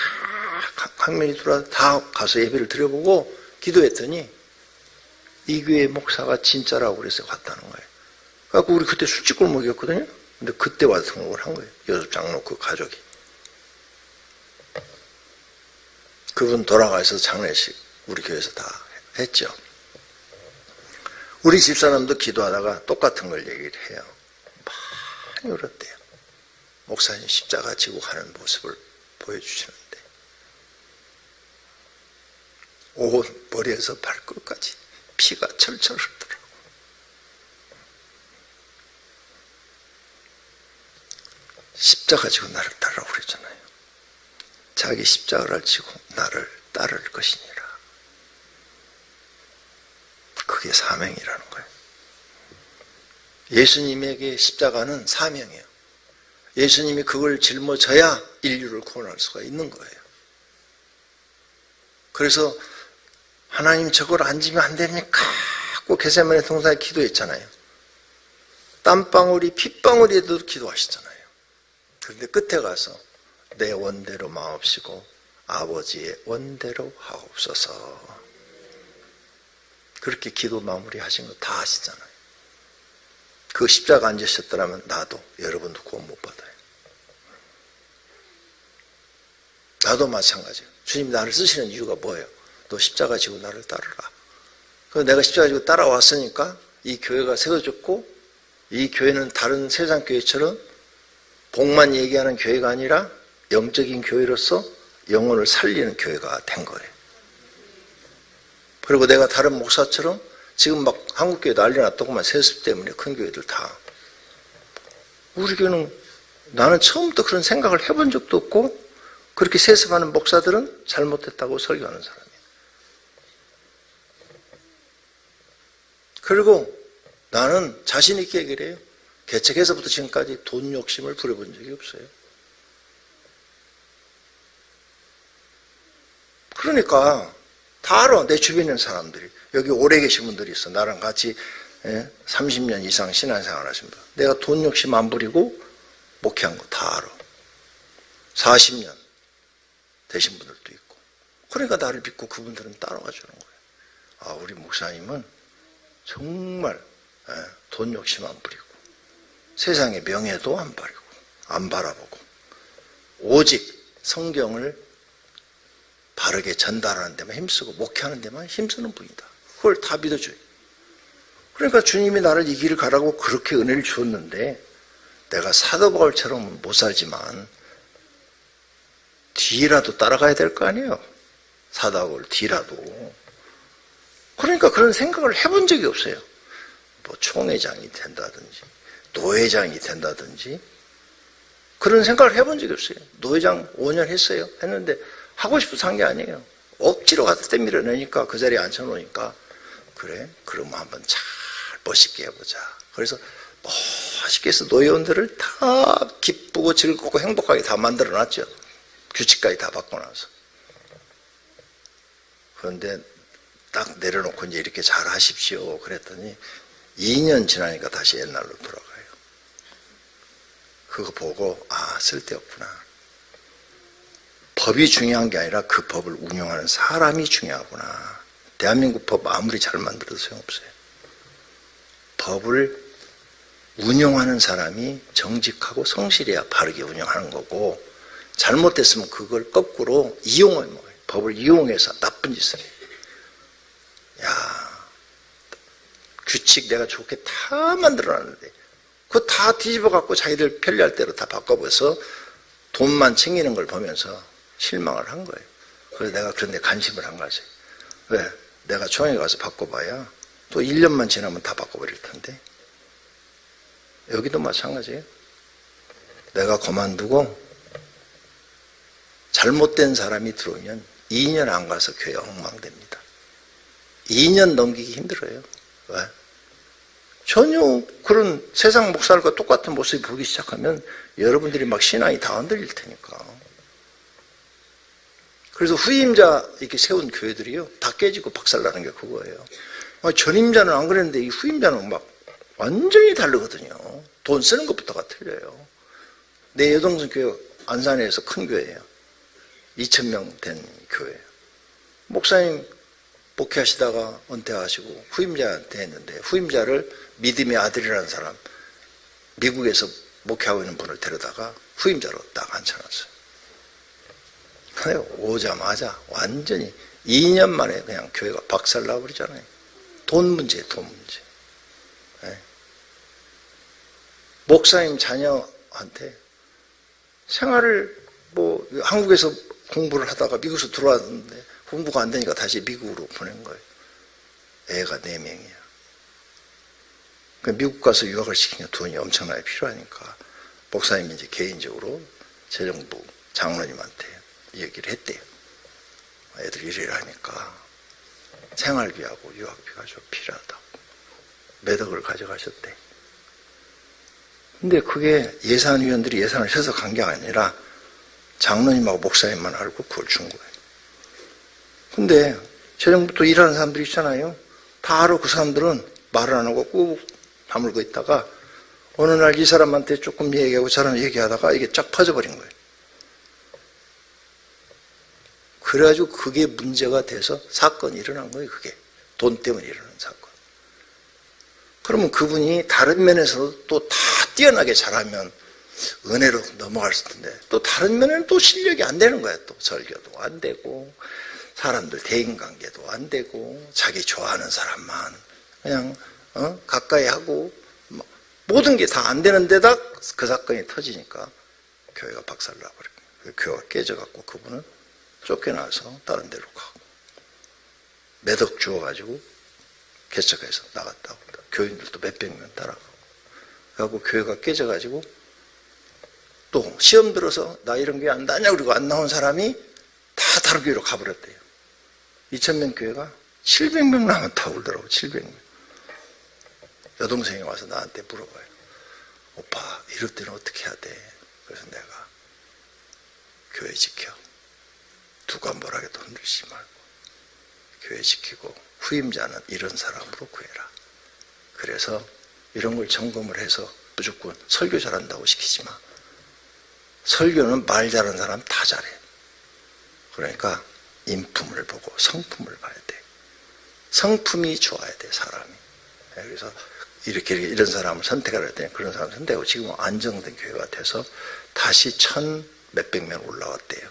강명이 들어와서 다 가서 예배를 드려보고 기도했더니 이 교회 목사가 진짜라고 그래서 갔다는 거예요. 그래서 우리 그때 술집골목이었거든요. 근데 그때 와서 등록을 한 거예요. 여섯 장로 그 가족이. 그분 돌아가서 장례식 우리 교회에서 다 했죠. 우리 집사람도 기도하다가 똑같은 걸 얘기를 해요. 많이 울었대요. 목사님 십자가 지고 가는 모습을 보여주시는데 온 머리에서 발끝까지 피가 철철 흐르더라고. 십자가 지고 나를 따르라고 그랬잖아요. 자기 십자가를 지고 나를 따를 것이니라. 그게 사명이라는 거예요. 예수님에게 십자가는 사명이에요. 예수님이 그걸 짊어져야 인류를 구원할 수가 있는 거예요. 그래서 하나님 저걸 안 지면 안 됩니까? 꼭 겟세마네 동산에 기도했잖아요. 땀방울이 핏방울에도 기도하시잖아요. 그런데 끝에 가서 내 원대로 마옵시고 아버지의 원대로 하옵소서. 그렇게 기도 마무리 하신 거 다 아시잖아요. 그 십자가 안 지셨더라면 나도 여러분도 구원 못 받아요. 나도 마찬가지예요. 주님 나를 쓰시는 이유가 뭐예요? 너 십자가 지고 나를 따르라. 그래서 내가 십자가 지고 따라왔으니까 이 교회가 세워졌고 이 교회는 다른 세상 교회처럼 복만 얘기하는 교회가 아니라 영적인 교회로서 영혼을 살리는 교회가 된 거예요. 그리고 내가 다른 목사처럼 지금 막 한국교회 난리 났다고만 세습 때문에 큰 교회들 다. 우리 교회는 나는 처음부터 그런 생각을 해본 적도 없고 그렇게 세습하는 목사들은 잘못했다고 설교하는 사람이에요. 그리고 나는 자신 있게 얘기를 해요. 개척해서부터 지금까지 돈 욕심을 부려본 적이 없어요. 그러니까 다 알아. 내 주변에 있는 사람들이. 여기 오래 계신 분들이 있어. 나랑 같이 30년 이상 신앙생활 하신 분. 내가 돈 욕심 안 부리고 목회한 거 다 알아. 40년 되신 분들도 있고. 그러니까 나를 믿고 그분들은 따라와 주는 거예요. 아, 우리 목사님은 정말 돈 욕심 안 부리고 세상의 명예도 안 바라고 안 바라보고 오직 성경을 바르게 전달하는 데만 힘쓰고 목회하는 데만 힘쓰는 분이다. 그걸 다 믿어줘요. 그러니까 주님이 나를 이 길을 가라고 그렇게 은혜를 주었는데 내가 사도 바울처럼 못 살지만 뒤라도 따라가야 될 거 아니에요. 사다구를 뒤라도. 그러니까 그런 생각을 해본 적이 없어요. 뭐 총회장이 된다든지 노회장이 된다든지 그런 생각을 해본 적이 없어요. 노회장 5년 했어요. 했는데 하고 싶어서 한 게 아니에요. 억지로 갖다 때 밀어내니까 그 자리에 앉혀놓으니까 그래? 그러면 한번 잘 멋있게 해보자. 그래서 멋있게 해서 노회원들을 다 기쁘고 즐겁고 행복하게 다 만들어놨죠. 규칙까지 다 바꿔놔서. 그런데 딱 내려놓고 이제 이렇게 잘 하십시오. 그랬더니 2년 지나니까 다시 옛날로 돌아가요. 그거 보고 쓸데없구나. 법이 중요한 게 아니라 그 법을 운영하는 사람이 중요하구나. 대한민국 법 아무리 잘 만들어도 소용없어요. 법을 운영하는 사람이 정직하고 성실해야 바르게 운영하는 거고 잘못됐으면 그걸 거꾸로 이용을 먹어요. 법을 이용해서 나쁜 짓을 해요. 야, 규칙 내가 좋게 다 만들어놨는데 그거 다 뒤집어 갖고 자기들 편리할 대로 다 바꿔버려서 돈만 챙기는 걸 보면서 실망을 한 거예요. 그래서 내가 그런 데 관심을 한 거지. 왜? 내가 총회 가서 바꿔봐야 또 1년만 지나면 다 바꿔버릴 텐데. 여기도 마찬가지예요. 내가 그만두고 잘못된 사람이 들어오면 2년 안 가서 교회 엉망됩니다. 2년 넘기기 힘들어요. 왜? 전혀 그런 세상 목사들과 똑같은 모습이 보기 시작하면 여러분들이 막 신앙이 다 흔들릴 테니까. 그래서 후임자 이렇게 세운 교회들이요 다 깨지고 박살나는 게 그거예요. 전임자는 안 그랬는데 이 후임자는 막 완전히 다르거든요. 돈 쓰는 것부터가 틀려요. 내 여동생 교회 안산에서 큰 교회예요. 2,000명 된 교회예요. 목사님 목회하시다가 은퇴하시고 후임자한테 했는데 후임자를 믿음의 아들이라는 사람 미국에서 목회하고 있는 분을 데려다가 후임자로 딱 앉혀놨어요. 오자마자 완전히 2년 만에 그냥 교회가 박살나버리잖아요. 돈 문제예요, 돈 문제. 네. 목사님 자녀한테 생활을 한국에서 공부를 하다가 미국에서 들어왔는데 공부가 안 되니까 다시 미국으로 보낸 거예요. 애가 4명이야. 미국 가서 유학을 시키면 돈이 엄청나게 필요하니까 목사님이 이제 개인적으로 재정부 장로님한테 얘기를 했대요. 애들이 일을 하니까 생활비하고 유학비가 좀 필요하다고. 몇 억을 가져가셨대. 근데 그게 예산위원들이 예산을 세서 간 게 아니라 장로님하고 목사님만 알고 그걸 준 거예요. 근데 재정부터 일하는 사람들이 있잖아요. 다 알아. 그 사람들은 말을 안 하고 꾹 다물고 있다가 어느 날 이 사람한테 조금 얘기하고 저런 얘기하다가 이게 쫙 퍼져버린 거예요. 그래가지고 그게 문제가 돼서 사건이 일어난 거예요. 그게 돈 때문에 일어난 사건. 그러면 그분이 다른 면에서도 또 다 뛰어나게 잘하면 은혜로 넘어갈 텐데 또 다른 면에는 또 실력이 안 되는 거야. 또 설교도 안 되고 사람들 대인관계도 안 되고 자기 좋아하는 사람만 그냥 가까이 하고 모든 게 다 안 되는 데다 그 사건이 터지니까 교회가 박살나버린 거예요. 교회가 깨져갖고 그분은 쫓겨나서 다른 데로 가고 몇 억 주어가지고 개척해서 나갔다고 교인들도 몇백 명 따라가고 그래갖고 교회가 깨져가지고 또 시험 들어서 나 이런 게 안 나냐 그리고 안 나온 사람이 다 다른 교회로 가버렸대요. 2,000명 교회가 700명 남았다고 그러더라고. 700명. 여동생이 와서 나한테 물어봐요. 오빠 이럴 때는 어떻게 해야 돼? 그래서 내가 교회 지켜. 누가 뭐라 해도 흔들지 말고 교회 지키고 후임자는 이런 사람으로 구해라. 그래서 이런 걸 점검을 해서 무조건 설교 잘한다고 시키지 마. 설교는 말 잘하는 사람 다 잘해. 그러니까 인품을 보고 성품을 봐야 돼. 성품이 좋아야 돼, 사람이. 그래서 이렇게 이런 사람을 선택하라 했더니 그런 사람을 선택하고 지금은 안정된 교회가 돼서 다시 1,000몇백 명 올라왔대요.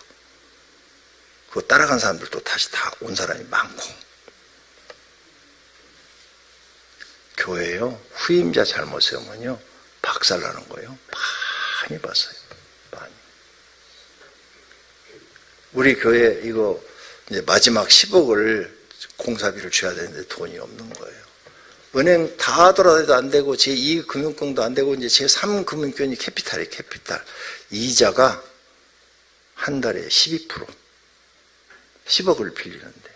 그거 따라간 사람들도 다시 다 온 사람이 많고. 교회요, 후임자 잘못 세우면요, 박살나는 거예요. 많이 봤어요. 많이. 우리 교회 이거 이제 마지막 10억을 공사비를 줘야 되는데 돈이 없는 거예요. 은행 다 돌아다녀도 안 되고 제2금융권도 안 되고 이제 제3금융권이 캐피탈이에요. 캐피탈. 이자가 한 달에 12%. 10억을 빌리는데.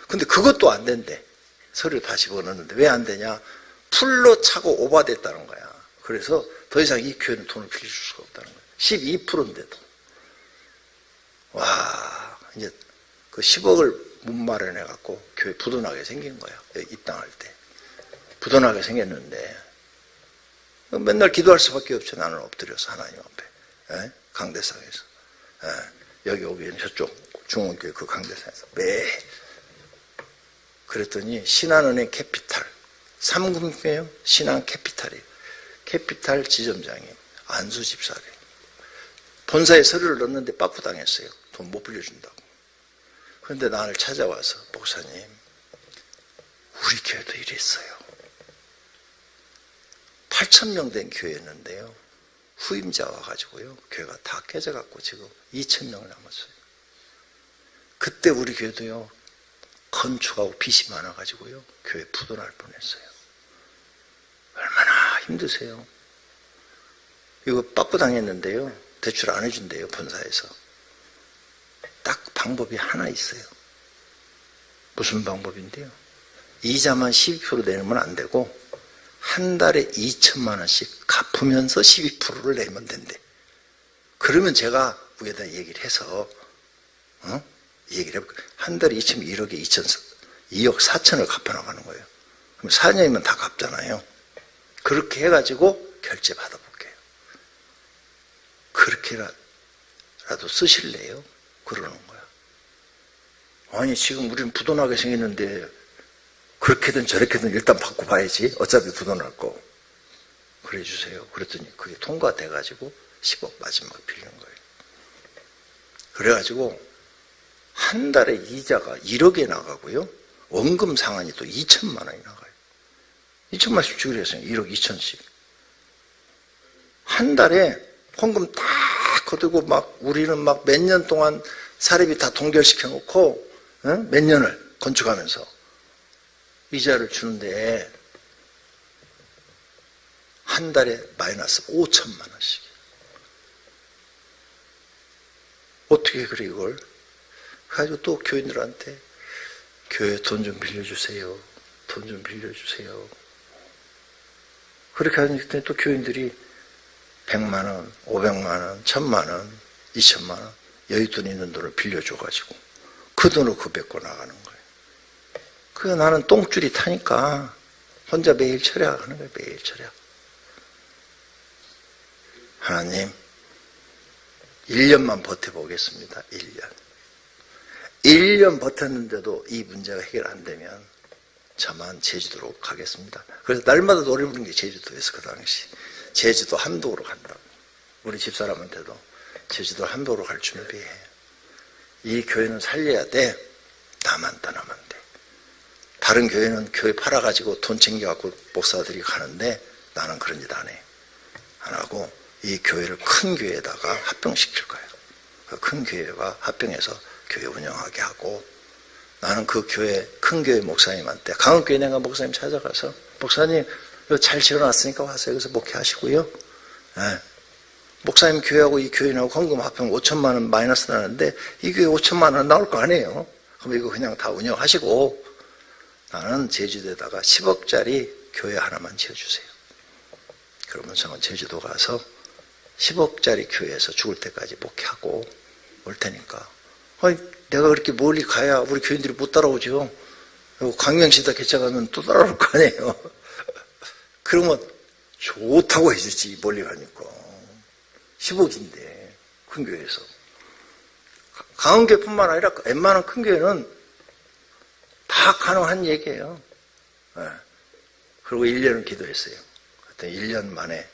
근데 그것도 안 된대. 서류 다 집어넣는데 왜 안 되냐? 풀로 차고 오바됐다는 거야. 그래서 더 이상 이 교회는 돈을 빌릴 수가 없다는 거야. 12%인데도. 와, 이제 그 10억을 못 마련해갖고 교회 부도나게 생긴 거야. 여기 입당할 때. 부도나게 생겼는데 맨날 기도할 수밖에 없죠. 나는 엎드려서 하나님 앞에. 강대상에서. 여기 오기는 저쪽 중원교회 그 강대상에서 매. 그랬더니 신한은행 캐피탈. 3금융이에요. 신한 캐피탈이에요. 캐피탈 지점장이 안수 집사래. 본사에 서류를 넣었는데 빠꾸당했어요. 돈 못 빌려준다고. 그런데 나를 찾아와서 목사님 우리 교회도 이랬어요. 8,000명 된 교회였는데요. 후임자 와가지고요. 교회가 다 깨져갖고 지금 2,000명 남았어요. 그때 우리 교회도요. 건축하고 빚이 많아가지고요. 교회 부도날 뻔했어요. 얼마나 힘드세요. 이거 빠꾸당했는데요. 대출 안 해준대요. 본사에서. 딱 방법이 하나 있어요. 무슨 방법인데요? 이자만 12% 내면 안 되고 한 달에 2천만 원씩 갚으면서 12%를 내면 된대. 그러면 제가 위에다 얘기를 해서 얘기를 해볼게요. 한 달에 2천, 1억에 2억 4천을 갚아나가는 거예요. 그럼 4년이면 다 갚잖아요. 그렇게 해가지고 결제 받아볼게요. 그렇게라도 쓰실래요? 그러는 거야. 아니 지금 우리는 부도나게 생겼는데 그렇게든 저렇게든 일단 받고 봐야지. 어차피 부도날 거. 그래 주세요. 그랬더니 그게 통과돼가지고 10억 마지막 빌리는 거예요. 그래가지고 한 달에 이자가 1억에 나가고요. 원금 상환이 또 2천만 원이 나가요. 2천만 원씩 주기로 했어요. 1억 2천씩. 한 달에 헌금 다 거두고 막 우리는 막 몇 년 동안 사례비 다 동결시켜 놓고 몇 년을 건축하면서 이자를 주는데 한 달에 마이너스 5천만 원씩. 어떻게 그래 이걸? 그래가지고 또 교인들한테 교회 돈 좀 빌려주세요. 돈 좀 빌려주세요. 그렇게 하니까 또 교인들이 100만 원, 500만 원, 1000만 원, 2000만 원 여윳돈 있는 돈을 빌려줘가지고 그 돈을 그 뱉고 나가는 거예요. 그래서 나는 똥줄이 타니까 혼자 매일 철야하는 거예요. 매일 철야. 하나님 1년만 버텨보겠습니다. 1년 버텼는데도 이 문제가 해결 안 되면 저만 제주도로 가겠습니다. 그래서 날마다 노래 부르는 게 제주도였어. 그 당시 제주도 함도로 간다고. 우리 집사람한테도 제주도 함도로 갈 준비해. 이 교회는 살려야 돼. 나만 떠나면 돼. 다른 교회는 교회 팔아가지고 돈 챙겨갖고 목사들이 가는데 나는 그런 짓 안 해. 안 하고 이 교회를 큰 교회에다가 합병시킬 거예요. 그 큰 교회가 합병해서 교회 운영하게 하고 나는 그 교회 큰 교회 목사님한테 강원교회 내가 목사님 찾아가서 목사님 이거 잘 지어놨으니까 와서 여기서 목회하시고요. 네. 목사님 교회하고 이 교회하고 헌금 합하면 5천만 원 마이너스 나는데 이 교회 5천만 원 나올 거 아니에요. 그럼 이거 그냥 다 운영하시고 나는 제주도에다가 10억짜리 교회 하나만 지어주세요. 그러면 저는 제주도 가서 10억짜리 교회에서 죽을 때까지 목회하고 올 테니까. 아니, 내가 그렇게 멀리 가야 우리 교인들이 못 따라오죠. 광명시다 개척하면 또 따라올 거 아니에요. 그러면 좋다고 해주지, 멀리 가니까. 10억인데, 큰 교회에서. 강원교회뿐만 아니라 웬만한 큰 교회는 다 가능한 얘기예요. 네. 그리고 1년을 기도했어요. 그때 1년 만에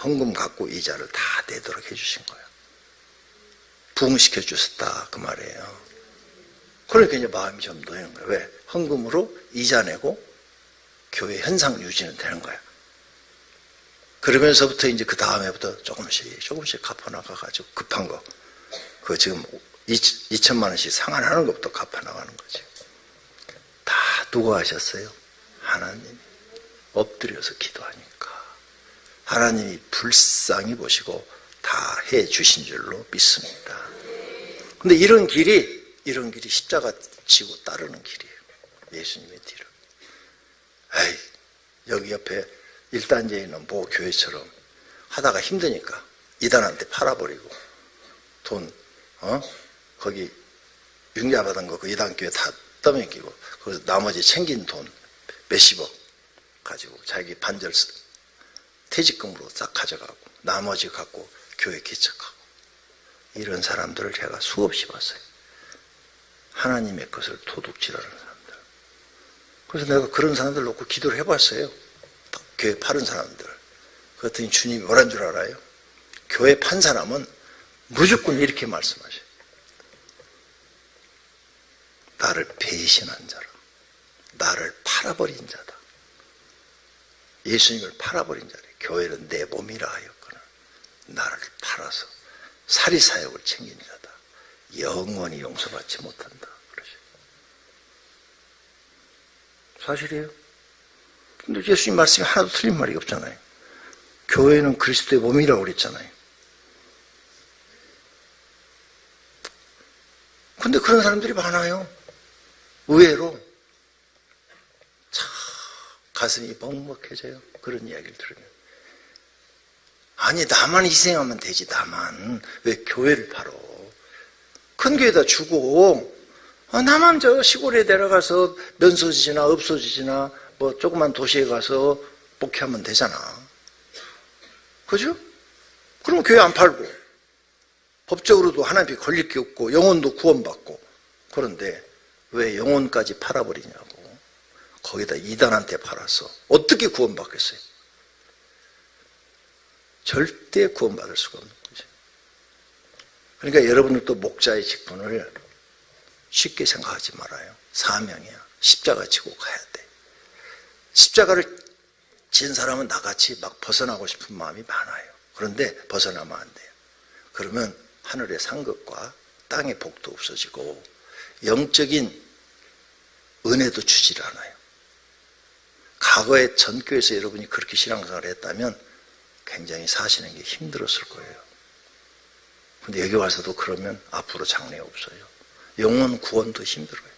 헌금 갖고 이자를 다 내도록 해주신 거예요. 부흥시켜 주셨다 그 말이에요. 그러니까 이제 마음이 좀 놓이는 거예요. 왜? 헌금으로 이자 내고 교회 현상 유지는 되는 거야. 그러면서부터 이제 그 다음에부터 조금씩 갚아나가가지고 급한 거 그 지금 2천만 원씩 상환하는 것부터 갚아 나가는 거지. 다 누가 하셨어요? 하나님이. 엎드려서 기도하니까 하나님이 불쌍히 보시고 다 해 주신 줄로 믿습니다. 근데 이런 길이 십자가 지고 따르는 길이에요. 예수님의 뒤를. 에이, 여기 옆에 1단지에 있는 모 교회처럼 하다가 힘드니까 이단한테 팔아버리고 돈, 거기 융자받은 거 그 이단교회 다 떠넘기고 그 나머지 챙긴 돈 몇십억 가지고 자기 반절 퇴직금으로 싹 가져가고 나머지 갖고 교회 개척하고 이런 사람들을 제가 수없이 봤어요. 하나님의 것을 도둑질하는 사람들. 그래서 내가 그런 사람들 놓고 기도를 해봤어요. 교회 파는 사람들. 그랬더니 주님이 뭐란 줄 알아요? 교회 판 사람은 무조건 이렇게 말씀하셔요. 나를 배신한 자라. 나를 팔아버린 자다. 예수님을 팔아버린 자래. 교회는 내 몸이라 하였거늘 나를 팔아서 사리사욕을 챙긴 자다. 영원히 용서받지 못한다. 그러죠. 사실이에요. 근데 예수님 말씀이 하나도 틀린 말이 없잖아요. 교회는 그리스도의 몸이라고 그랬잖아요. 근데 그런 사람들이 많아요. 의외로 참 가슴이 먹먹해져요. 그런 이야기를 들으면. 아니 나만 희생하면 되지. 나만 왜 교회를 팔어. 큰 교회에다 주고 나만 저 시골에 내려가서 면소지지나 읍소지지나 뭐 조그만 도시에 가서 목회하면 되잖아. 그죠? 그럼 교회 안 팔고 법적으로도 하나님께 걸릴 게 없고 영혼도 구원받고. 그런데 왜 영혼까지 팔아버리냐고. 거기다 이단한테 팔아서 어떻게 구원받겠어요? 절대 구원받을 수가 없는 거죠. 그러니까 여러분들도 목자의 직분을 쉽게 생각하지 말아요. 사명이야. 십자가 지고 가야 돼. 십자가를 진 사람은 나같이 막 벗어나고 싶은 마음이 많아요. 그런데 벗어나면 안 돼요. 그러면 하늘의 상급과 땅의 복도 없어지고 영적인 은혜도 주질 않아요. 과거에 전교에서 여러분이 그렇게 신앙생활을 했다면 굉장히 사시는 게 힘들었을 거예요. 근데 여기 와서도 그러면 앞으로 장래 없어요. 영혼 구원도 힘들어요.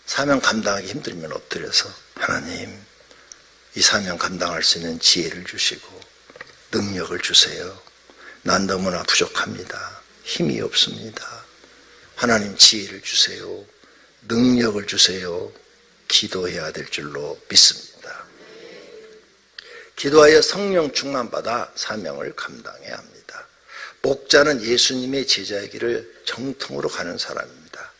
사명 감당하기 힘들면 엎드려서 하나님 이 사명 감당할 수 있는 지혜를 주시고 능력을 주세요. 난 너무나 부족합니다. 힘이 없습니다. 하나님 지혜를 주세요. 능력을 주세요. 기도해야 될 줄로 믿습니다. 기도하여 성령 충만받아 사명을 감당해야 합니다. 목자는 예수님의 제자의 길을 정통으로 가는 사람입니다.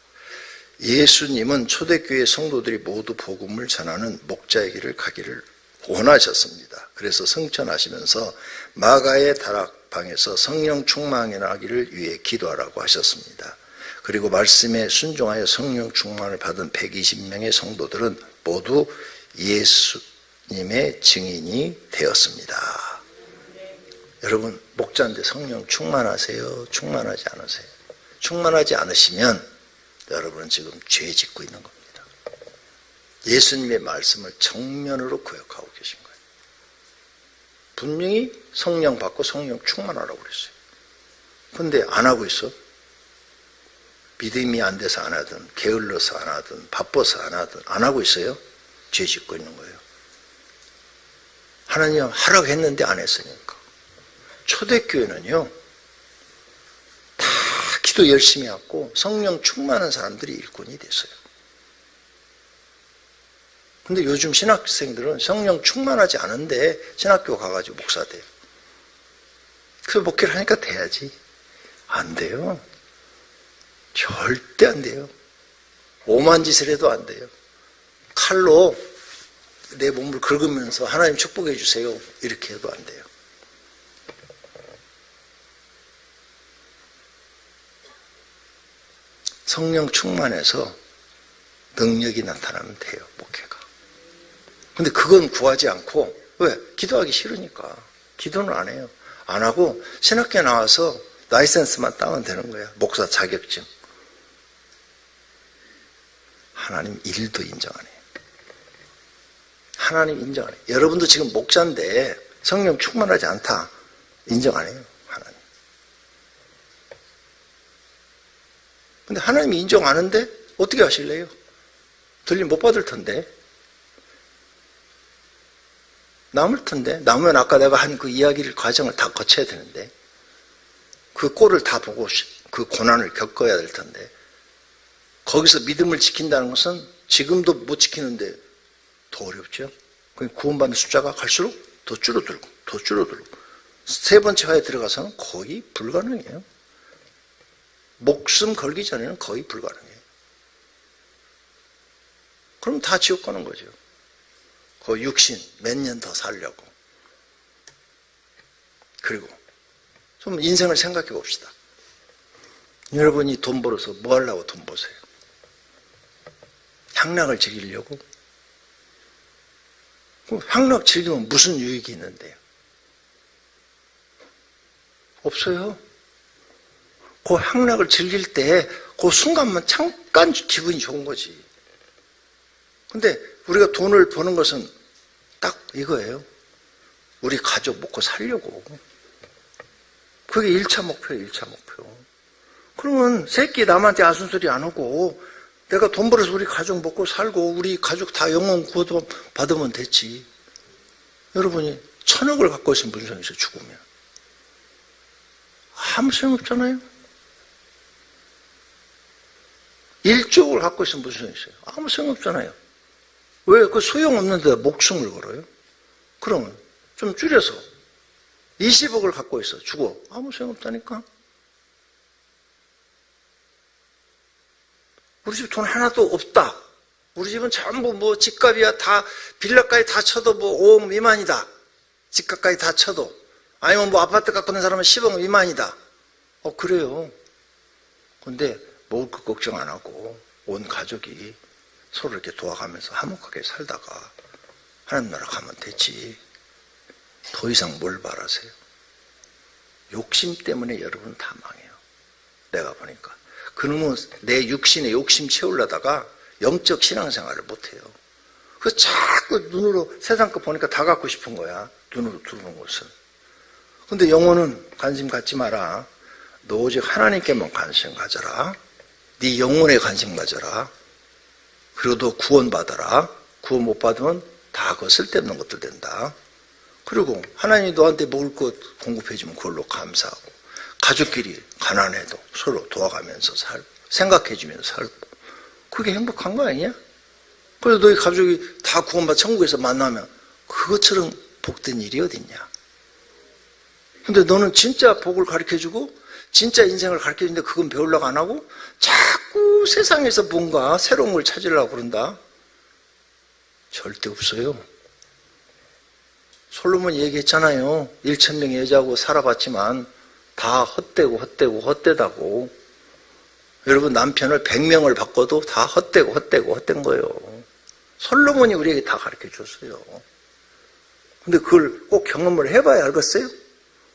예수님은 초대교회 성도들이 모두 복음을 전하는 목자의 길을 가기를 원하셨습니다. 그래서 승천하시면서 마가의 다락방에서 성령 충만하기를 위해 기도하라고 하셨습니다. 그리고 말씀에 순종하여 성령 충만을 받은 120명의 성도들은 모두 예수님의 증인이 되었습니다. 여러분 목자인데 성령 충만하세요? 충만하지 않으세요? 충만하지 않으시면 여러분은 지금 죄 짓고 있는 겁니다. 예수님의 말씀을 정면으로 거역하고 계신 거예요. 분명히 성령 받고 성령 충만하라고 그랬어요. 그런데 안 하고 있어. 믿음이 안 돼서 안 하든 게을러서 안 하든 바빠서 안 하든 안 하고 있어요. 죄 짓고 있는 거예요. 하나님 하라고 했는데 안 했으니까. 초대교회는요 다 기도 열심히 하고 성령 충만한 사람들이 일꾼이 됐어요. 근데 요즘 신학생들은 성령 충만하지 않은데 신학교 가가지고 목사 돼요. 그 목회를 하니까 돼야지. 안 돼요. 절대 안 돼요. 오만 짓을 해도 안 돼요. 칼로 내 몸을 긁으면서 하나님 축복해 주세요 이렇게 해도 안 돼요. 성령 충만해서 능력이 나타나면 돼요. 목회가. 근데 그건 구하지 않고 왜? 기도하기 싫으니까 기도는 안 해요. 안 하고 신학교에 나와서 라이센스만 따면 되는 거야. 목사 자격증. 하나님 일도 인정 안 해요. 하나님 인정 안 해요. 여러분도 지금 목사인데 성령 충만하지 않다. 인정 안 해요. 하나님. 근데 하나님이 인정 안 하는데 어떻게 하실래요? 들림 못 받을 텐데. 남을 텐데. 남으면 아까 내가 한 그 이야기를 과정을 다 거쳐야 되는데. 그 꼴을 다 보고 그 고난을 겪어야 될 텐데. 거기서 믿음을 지킨다는 것은 지금도 못 지키는데 더 어렵죠. 구원받는 숫자가 갈수록 더 줄어들고 더 줄어들고 세 번째 화에 들어가서는 거의 불가능해요. 목숨 걸기 전에는 거의 불가능해요. 그럼 다 지옥 가는 거죠. 그 육신 몇 년 더 살려고. 그리고 좀 인생을 생각해 봅시다. 여러분이 돈 벌어서 뭐 하려고 돈 버세요? 향락을 즐기려고? 향락 즐기면 무슨 유익이 있는데요? 없어요. 그 향락을 즐길 때 그 순간만 잠깐 기분이 좋은 거지. 근데 우리가 돈을 버는 것은 딱 이거예요. 우리 가족 먹고 살려고. 그게 1차 목표예요. 1차 목표. 그러면 새끼 남한테 아순소리 안 하고 내가 돈 벌어서 우리 가족 먹고 살고 우리 가족 다 영원 구원 받으면 됐지. 여러분이 1000억을 갖고 있으면 무슨 소용이 있어요? 죽으면. 아무 소용없잖아요. 1조를 갖고 있으면 무슨 소용이 있어요? 아무 소용없잖아요. 왜 그 소용없는데 목숨을 걸어요? 그러면 좀 줄여서 20억을 갖고 있어. 죽어. 아무 소용없다니까. 우리 집 돈 하나도 없다. 우리 집은 전부 뭐 집값이야 다 빌라까지 다 쳐도 뭐 5억 미만이다. 집값까지 다 쳐도. 아니면 뭐 아파트 갖고 있는 사람은 10억 미만이다. 그래요. 근데 먹을 거 걱정 안 하고 온 가족이 서로 이렇게 도와가면서 화목하게 살다가 하나님 나라 가면 되지. 더 이상 뭘 바라세요? 욕심 때문에 여러분 다 망해요. 내가 보니까. 그놈은 내 육신의 욕심 채우려다가 영적 신앙생활을 못해요. 그래서 자꾸 눈으로 세상 거 보니까 다 갖고 싶은 거야. 눈으로 들어오는 것은. 근데 영혼은 관심 갖지 마라. 너 오직 하나님께만 관심 가져라. 네 영혼에 관심 가져라. 그리고 너 구원 받아라. 구원 못 받으면 다 그거 쓸데없는 것들 된다. 그리고 하나님이 너한테 먹을 것 공급해주면 그걸로 감사하고 가족끼리 가난해도 서로 도와가면서 살고 생각해주면서 살고 그게 행복한 거 아니냐? 그래서 너희 가족이 다 구원받아 천국에서 만나면 그것처럼 복된 일이 어딨냐? 근데 너는 진짜 복을 가르쳐주고 진짜 인생을 가르쳐주는데 그건 배우려고 안 하고 자꾸 세상에서 뭔가 새로운 걸 찾으려고 그런다? 절대 없어요. 솔로몬이 얘기했잖아요. 1000명의 여자하고 살아봤지만 다 헛되다고. 여러분 남편을 100명을 바꿔도 다 헛된 거예요. 솔로몬이 우리에게 다 가르쳐 줬어요. 근데 그걸 꼭 경험을 해봐야 알겠어요?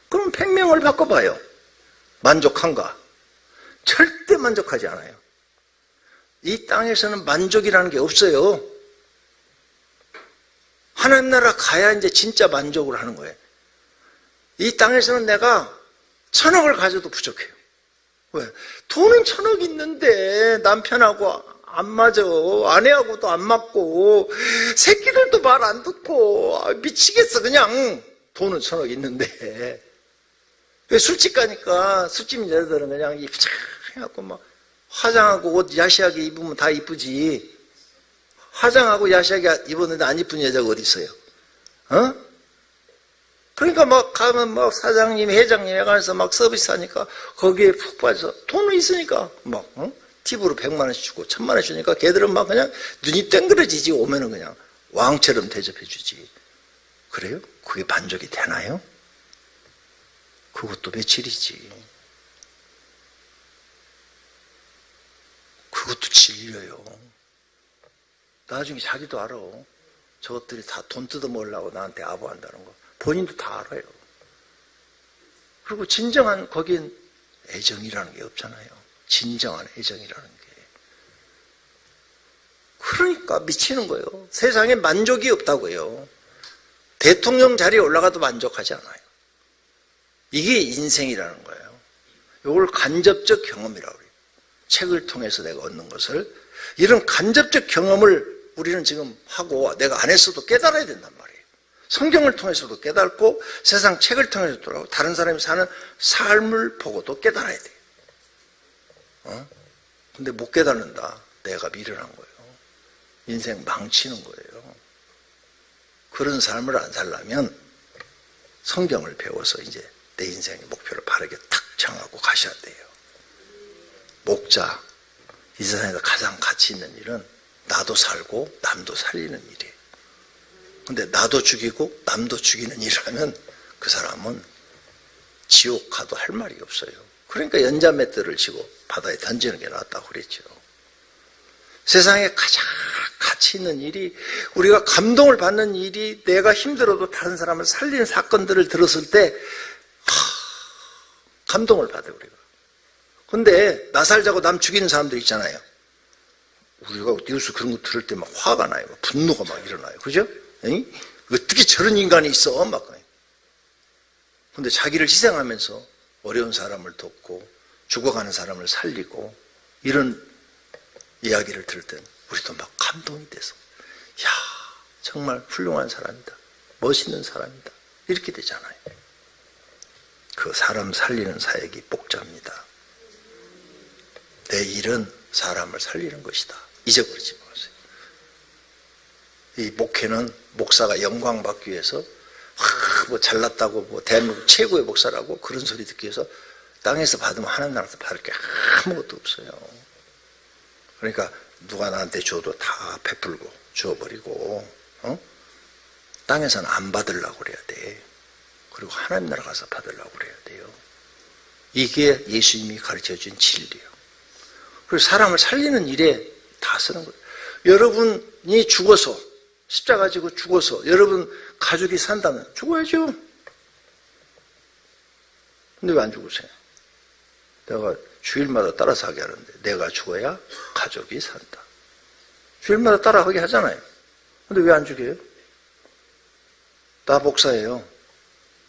그럼 100명을 바꿔봐요. 만족한가? 절대 만족하지 않아요. 이 땅에서는 만족이라는 게 없어요. 하나님 나라 가야 이제 진짜 만족을 하는 거예요. 이 땅에서는 내가 1000억을 가져도 부족해요. 왜? 돈은 1000억 있는데 남편하고 안 맞아. 아내하고도 안 맞고 새끼들도 말 안 듣고 미치겠어 그냥. 돈은 1000억 있는데 술집 가니까 술집 여자들은 그냥 입착 해갖고 막 화장하고 옷 야시하게 입으면 다 이쁘지. 화장하고 야시하게 입었는데 안 이쁜 여자가 어디 있어요? 그러니까 막 가면 막 사장님, 회장님 해가면서 막 서비스 하니까 거기에 푹 빠져서 돈은 있으니까 막 팁으로 100만 원씩 주고 1000만 원씩 주니까 걔들은 막 그냥 눈이 땡그러지지. 오면은 그냥 왕처럼 대접해 주지. 그래요? 그게 만족이 되나요? 그것도 며칠이지. 그것도 질려요. 나중에 자기도 알아. 저것들이 다 돈 뜯어먹으려고 나한테 아부한다는 거. 본인도 다 알아요. 그리고 진정한 거긴 애정이라는 게 없잖아요. 진정한 애정이라는 게. 그러니까 미치는 거예요. 세상에 만족이 없다고요. 대통령 자리에 올라가도 만족하지 않아요. 이게 인생이라는 거예요. 이걸 간접적 경험이라고 그래요. 책을 통해서 내가 얻는 것을, 이런 간접적 경험을 우리는 지금 하고 내가 안 했어도 깨달아야 된단 말이에요. 성경을 통해서도 깨닫고 세상 책을 통해서도 다른 사람이 사는 삶을 보고도 깨달아야 돼요. 근데 못 깨닫는다. 내가 미련한 거예요. 인생 망치는 거예요. 그런 삶을 안 살려면 성경을 배워서 이제 내 인생의 목표를 바르게 탁 정하고 가셔야 돼요. 목자, 이 세상에서 가장 가치 있는 일은 나도 살고 남도 살리는 일이에요. 근데 나도 죽이고 남도 죽이는 일을 하면 그 사람은 지옥 가도 할 말이 없어요. 그러니까 연자맷들을 지고 바다에 던지는 게 낫다고 그랬죠. 세상에 가장 가치 있는 일이, 우리가 감동을 받는 일이, 내가 힘들어도 다른 사람을 살리는 사건들을 들었을 때 감동을 받아요, 우리가. 근데 나 살자고 남 죽이는 사람들 있잖아요. 우리가 뉴스 그런 거 들을 때 막 화가 나요. 분노가 막 일어나요. 그죠? 에이? 어떻게 저런 인간이 있어? 막. 근데 자기를 희생하면서 어려운 사람을 돕고 죽어가는 사람을 살리고 이런 이야기를 들을 땐 우리도 막 감동이 돼서, 야, 정말 훌륭한 사람이다. 멋있는 사람이다. 이렇게 되잖아요. 그 사람 살리는 사역이 복잡합니다. 내 일은 사람을 살리는 것이다. 잊어버리지 마세요. 이 목회는 목사가 영광 받기 위해서 뭐 잘났다고 뭐 대한민국 최고의 목사라고 그런 소리 듣기 위해서 땅에서 받으면 하나님 나라에서 받을 게 아무것도 없어요. 그러니까 누가 나한테 줘도 다 베풀고 주어버리고, 땅에서는 안 받으려고 그래야 돼. 그리고 하나님 나라 가서 받으려고 그래야 돼요. 이게 예수님이 가르쳐준 진리예요. 그리고 사람을 살리는 일에 다 쓰는 거예요. 여러분이 죽어서, 십자가 지고 죽어서 여러분 가족이 산다면 죽어야죠. 근데 왜 안 죽으세요? 내가 주일마다 따라서 하게 하는데 내가 죽어야 가족이 산다. 주일마다 따라하게 하잖아요. 근데 왜 안 죽여요? 나 목사예요.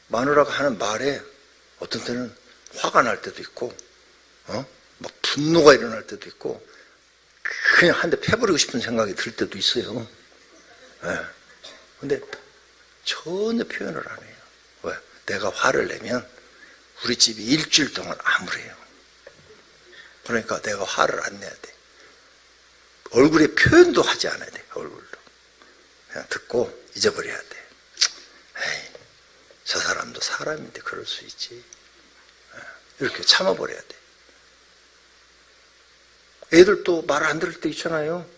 마누라가 하는 말에 어떤 때는 화가 날 때도 있고, 막 분노가 일어날 때도 있고, 그냥 한 대 패버리고 싶은 생각이 들 때도 있어요. 네. 근데 전혀 표현을 안 해요. 왜? 내가 화를 내면 우리 집이 일주일 동안 암울해요. 그러니까 내가 화를 안 내야 돼. 얼굴에 표현도 하지 않아야 돼. 얼굴로. 그냥 듣고 잊어버려야 돼. 에이, 저 사람도 사람인데 그럴 수 있지. 이렇게 참아버려야 돼. 애들도 말 안 들을 때 있잖아요.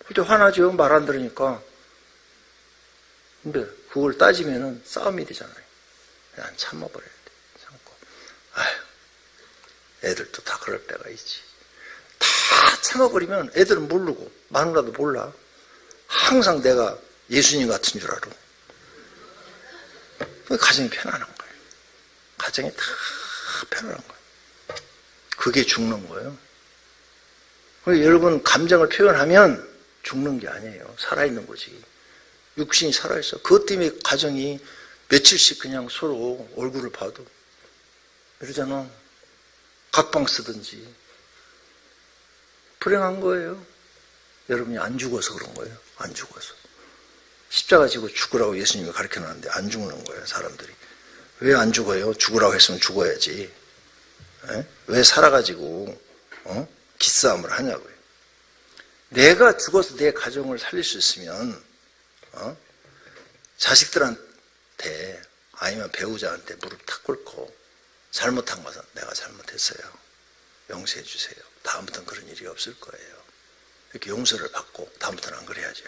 그때 화나죠. 말 안 들으니까. 근데 그걸 따지면은 싸움이 되잖아요. 그냥 참아버려야 돼. 참고. 아휴, 애들도 다 그럴 때가 있지. 다 참아버리면 애들은 모르고 마누라도 몰라. 항상 내가 예수님 같은 줄 알아. 가정이 편안한 거예요. 가정이 다 편안한 거예요. 그게 죽는 거예요. 여러분 감정을 표현하면 죽는 게 아니에요. 살아있는 거지. 육신이 살아있어. 그것 때문에 가정이 며칠씩 그냥 서로 얼굴을 봐도 이러잖아. 각방 쓰든지. 불행한 거예요. 여러분이 안 죽어서 그런 거예요. 안 죽어서. 십자가 지고 죽으라고 예수님이 가르쳐놨는데 안 죽는 거예요. 사람들이. 왜 안 죽어요? 죽으라고 했으면 죽어야지. 에? 왜 살아가지고 기싸움을 하냐고요. 내가 죽어서 내 가정을 살릴 수 있으면 자식들한테 아니면 배우자한테 무릎 탁 꿇고 잘못한 것은 내가 잘못했어요. 용서해 주세요. 다음부터는 그런 일이 없을 거예요. 이렇게 용서를 받고 다음부터는 안 그래야죠.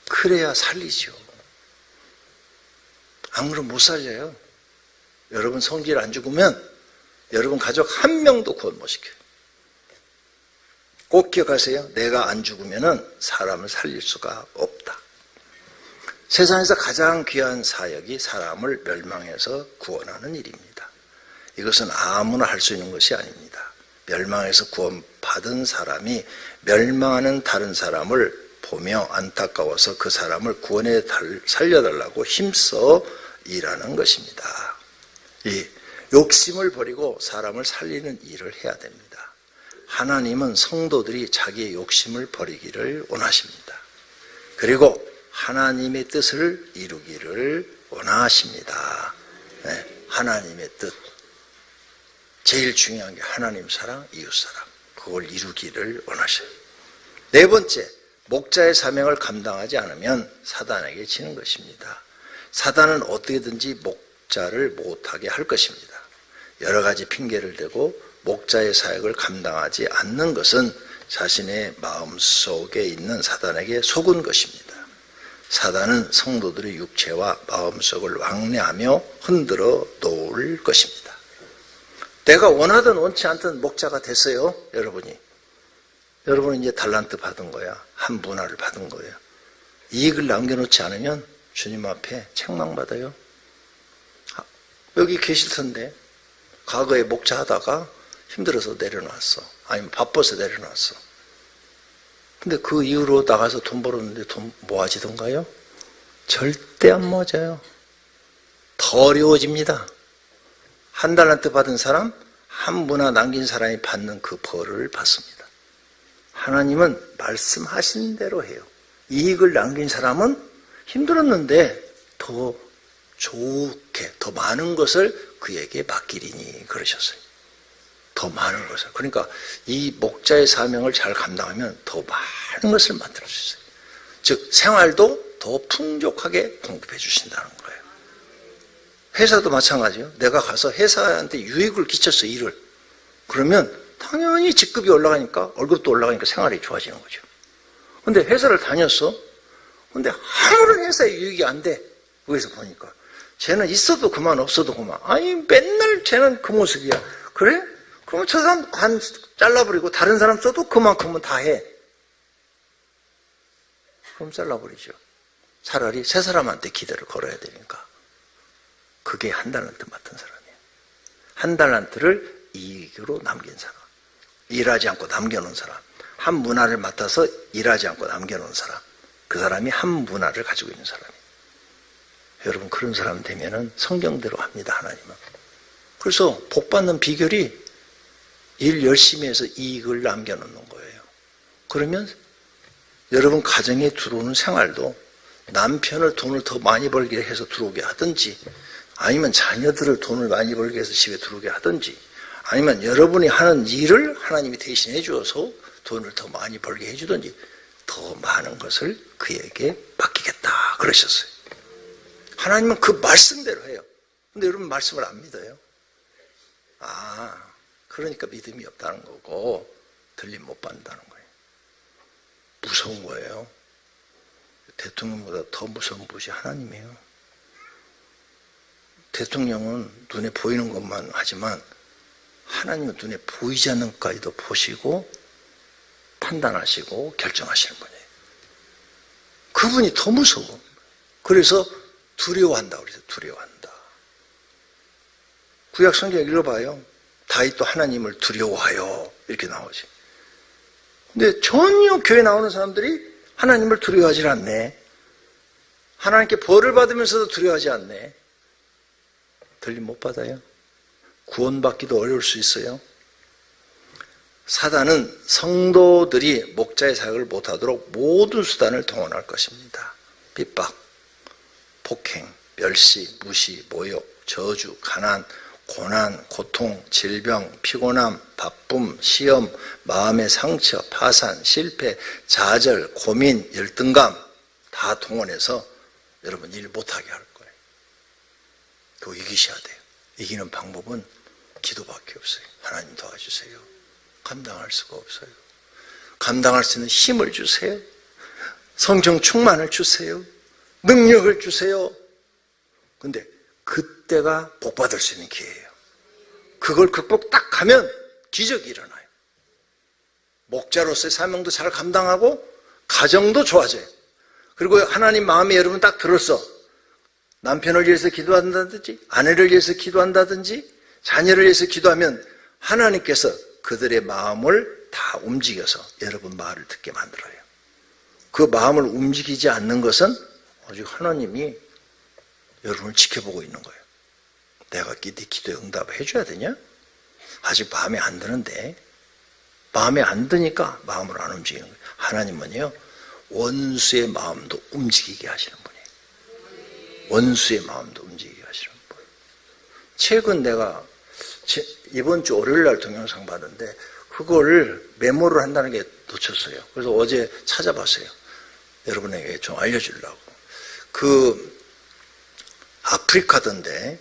그래야 살리죠. 안 그러면 못 살려요. 여러분 성질 안 죽으면 여러분 가족 한 명도 구원 못 시켜요. 꼭 기억하세요. 내가 안 죽으면 사람을 살릴 수가 없다. 세상에서 가장 귀한 사역이 사람을 멸망해서 구원하는 일입니다. 이것은 아무나 할 수 있는 것이 아닙니다. 멸망에서 구원받은 사람이 멸망하는 다른 사람을 보며 안타까워서 그 사람을 구원에 살려달라고 힘써 일하는 것입니다. 이 욕심을 버리고 사람을 살리는 일을 해야 됩니다. 하나님은 성도들이 자기의 욕심을 버리기를 원하십니다. 그리고 하나님의 뜻을 이루기를 원하십니다. 네, 하나님의 뜻. 제일 중요한 게 하나님 사랑, 이웃 사랑. 그걸 이루기를 원하셔요. 네 번째, 목자의 사명을 감당하지 않으면 사단에게 지는 것입니다. 사단은 어떻게든지 목자를 못하게 할 것입니다. 여러 가지 핑계를 대고 목자의 사역을 감당하지 않는 것은 자신의 마음속에 있는 사단에게 속은 것입니다. 사단은 성도들의 육체와 마음속을 왕래하며 흔들어 놓을 것입니다. 내가 원하든 원치 않든 목자가 됐어요, 여러분이. 여러분은 이제 달란트 받은 거야. 한 문화를 받은 거예요. 이익을 남겨놓지 않으면 주님 앞에 책망받아요. 여기 계실 텐데 과거에 목자 하다가 힘들어서 내려놨어. 아니면 바빠서 내려놨어. 근데 그 이후로 나가서 돈 벌었는데 돈 모아지던가요? 절대 안 모아져요. 더 어려워집니다. 한 달란트 받은 사람, 한 문화 남긴 사람이 받는 그 벌을 받습니다. 하나님은 말씀하신 대로 해요. 이익을 남긴 사람은 힘들었는데 더 좋게, 더 많은 것을 그에게 맡기리니 그러셨어요. 더 많은 것을. 그러니까 이 목자의 사명을 잘 감당하면 더 많은 것을 만들어 주세요. 즉 생활도 더 풍족하게 공급해 주신다는 거예요. 회사도 마찬가지예요. 내가 가서 회사한테 유익을 끼쳤어, 일을. 그러면 당연히 직급이 올라가니까, 월급도 올라가니까 생활이 좋아지는 거죠. 근데 회사를 다녔어. 근데 아무런 회사에 유익이 안 돼. 거기서 보니까. 쟤는 있어도 그만, 없어도 그만. 아니, 맨날 쟤는 그 모습이야. 그래? 그러면 저 사람 관 잘라버리고 다른 사람 써도 그만큼은 다 해. 그럼 잘라버리죠. 차라리 새 사람한테 기대를 걸어야 되니까. 그게 한 달란트 맡은 사람이에요. 한 달란트를 이익으로 남긴 사람. 일하지 않고 남겨놓은 사람. 한 문화를 맡아서 일하지 않고 남겨놓은 사람. 그 사람이 한 문화를 가지고 있는 사람이에요. 여러분 그런 사람 되면은 성경대로 합니다, 하나님은. 그래서 복 받는 비결이 일 열심히 해서 이익을 남겨놓는 거예요. 그러면 여러분 가정에 들어오는 생활도 남편을 돈을 더 많이 벌게 해서 들어오게 하든지, 아니면 자녀들을 돈을 많이 벌게 해서 집에 들어오게 하든지, 아니면 여러분이 하는 일을 하나님이 대신해 주어서 돈을 더 많이 벌게 해주든지 더 많은 것을 그에게 맡기겠다 그러셨어요. 하나님은 그 말씀대로 해요. 근데 여러분 말씀을 안 믿어요. 그러니까 믿음이 없다는 거고 들림 못 받는다는 거예요. 무서운 거예요. 대통령보다 더 무서운 분이 하나님이에요. 대통령은 눈에 보이는 것만 하지만 하나님은 눈에 보이지 않는 것까지도 보시고 판단하시고 결정하시는 분이에요. 그분이 더 무서워. 그래서 두려워한다고 그래서 두려워한다. 구약 성경 읽어봐요. 다윗도 하나님을 두려워하여 이렇게 나오지. 근데 전혀 교회 나오는 사람들이 하나님을 두려워하지 않네. 하나님께 벌을 받으면서도 두려워하지 않네. 들림 못 받아요. 구원받기도 어려울 수 있어요. 사단은 성도들이 목자의 사역을 못하도록 모든 수단을 동원할 것입니다. 핍박, 폭행, 멸시, 무시, 모욕, 저주, 가난, 고난, 고통, 질병, 피곤함, 바쁨, 시험, 마음의 상처, 파산, 실패, 좌절, 고민, 열등감 다 동원해서 여러분 일 못하게 할 거예요. 그거 이기셔야 돼요. 이기는 방법은 기도밖에 없어요. 하나님 도와주세요. 감당할 수가 없어요. 감당할 수 있는 힘을 주세요. 성령 충만을 주세요. 능력을 주세요. 근데 그때가 복 받을 수 있는 기회예요. 그걸 극복 딱 하면 기적이 일어나요. 목자로서의 사명도 잘 감당하고 가정도 좋아져요. 그리고 하나님 마음에 여러분 딱 들었어. 남편을 위해서 기도한다든지 아내를 위해서 기도한다든지 자녀를 위해서 기도하면 하나님께서 그들의 마음을 다 움직여서 여러분 말을 듣게 만들어요. 그 마음을 움직이지 않는 것은 오직 하나님이 여러분을 지켜보고 있는 거예요. 내가 네 기도에 응답을 해줘야 되냐? 아직 마음에 안 드는데. 마음에 안 드니까 마음을 안 움직이는 거예요. 하나님은요, 원수의 마음도 움직이게 하시는 분이에요. 원수의 마음도 움직이게 하시는 분. 최근 내가 이번 주 월요일 날 동영상 봤는데 그걸 메모를 한다는 게 놓쳤어요. 그래서 어제 찾아봤어요. 여러분에게 좀 알려주려고. 그 아프리카던데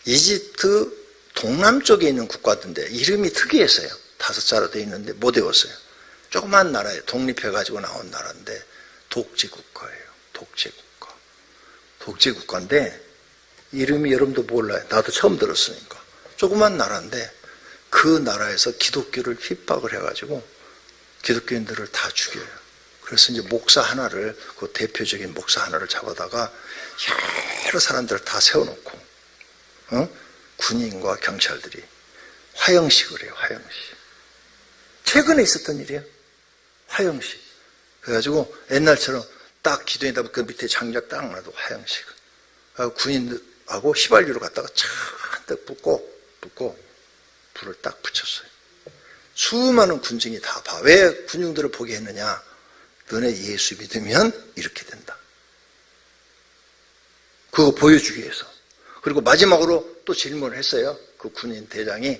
이집트 동남쪽에 있는 국가던데 이름이 특이했어요. 5자로 되어 있는데 못 외웠어요. 조그만 나라에 독립해가지고 나온 나라인데 독재국가예요. 독재국가. 독재국가인데 이름이 여러분도 몰라요. 나도 처음 들었으니까. 조그만 나라인데 그 나라에서 기독교를 핍박을 해가지고 기독교인들을 다 죽여요. 그래서 이제 목사 하나를, 그 대표적인 목사 하나를 잡아다가 여러 사람들을 다 세워놓고, 군인과 경찰들이 화형식을 해요, 화형식. 최근에 있었던 일이에요. 화형식. 그래가지고 옛날처럼 딱 기도에다 그 밑에 장작 딱 놔도 화형식. 군인하고 휘발유로 갖다가 잔뜩 붓고 불을 딱 붙였어요. 수많은 군중이 다 봐. 왜 군중들을 보게 했느냐? 너네 예수 믿으면 이렇게 된다. 그거 보여주기 위해서. 그리고 마지막으로 또 질문을 했어요. 그 군인 대장이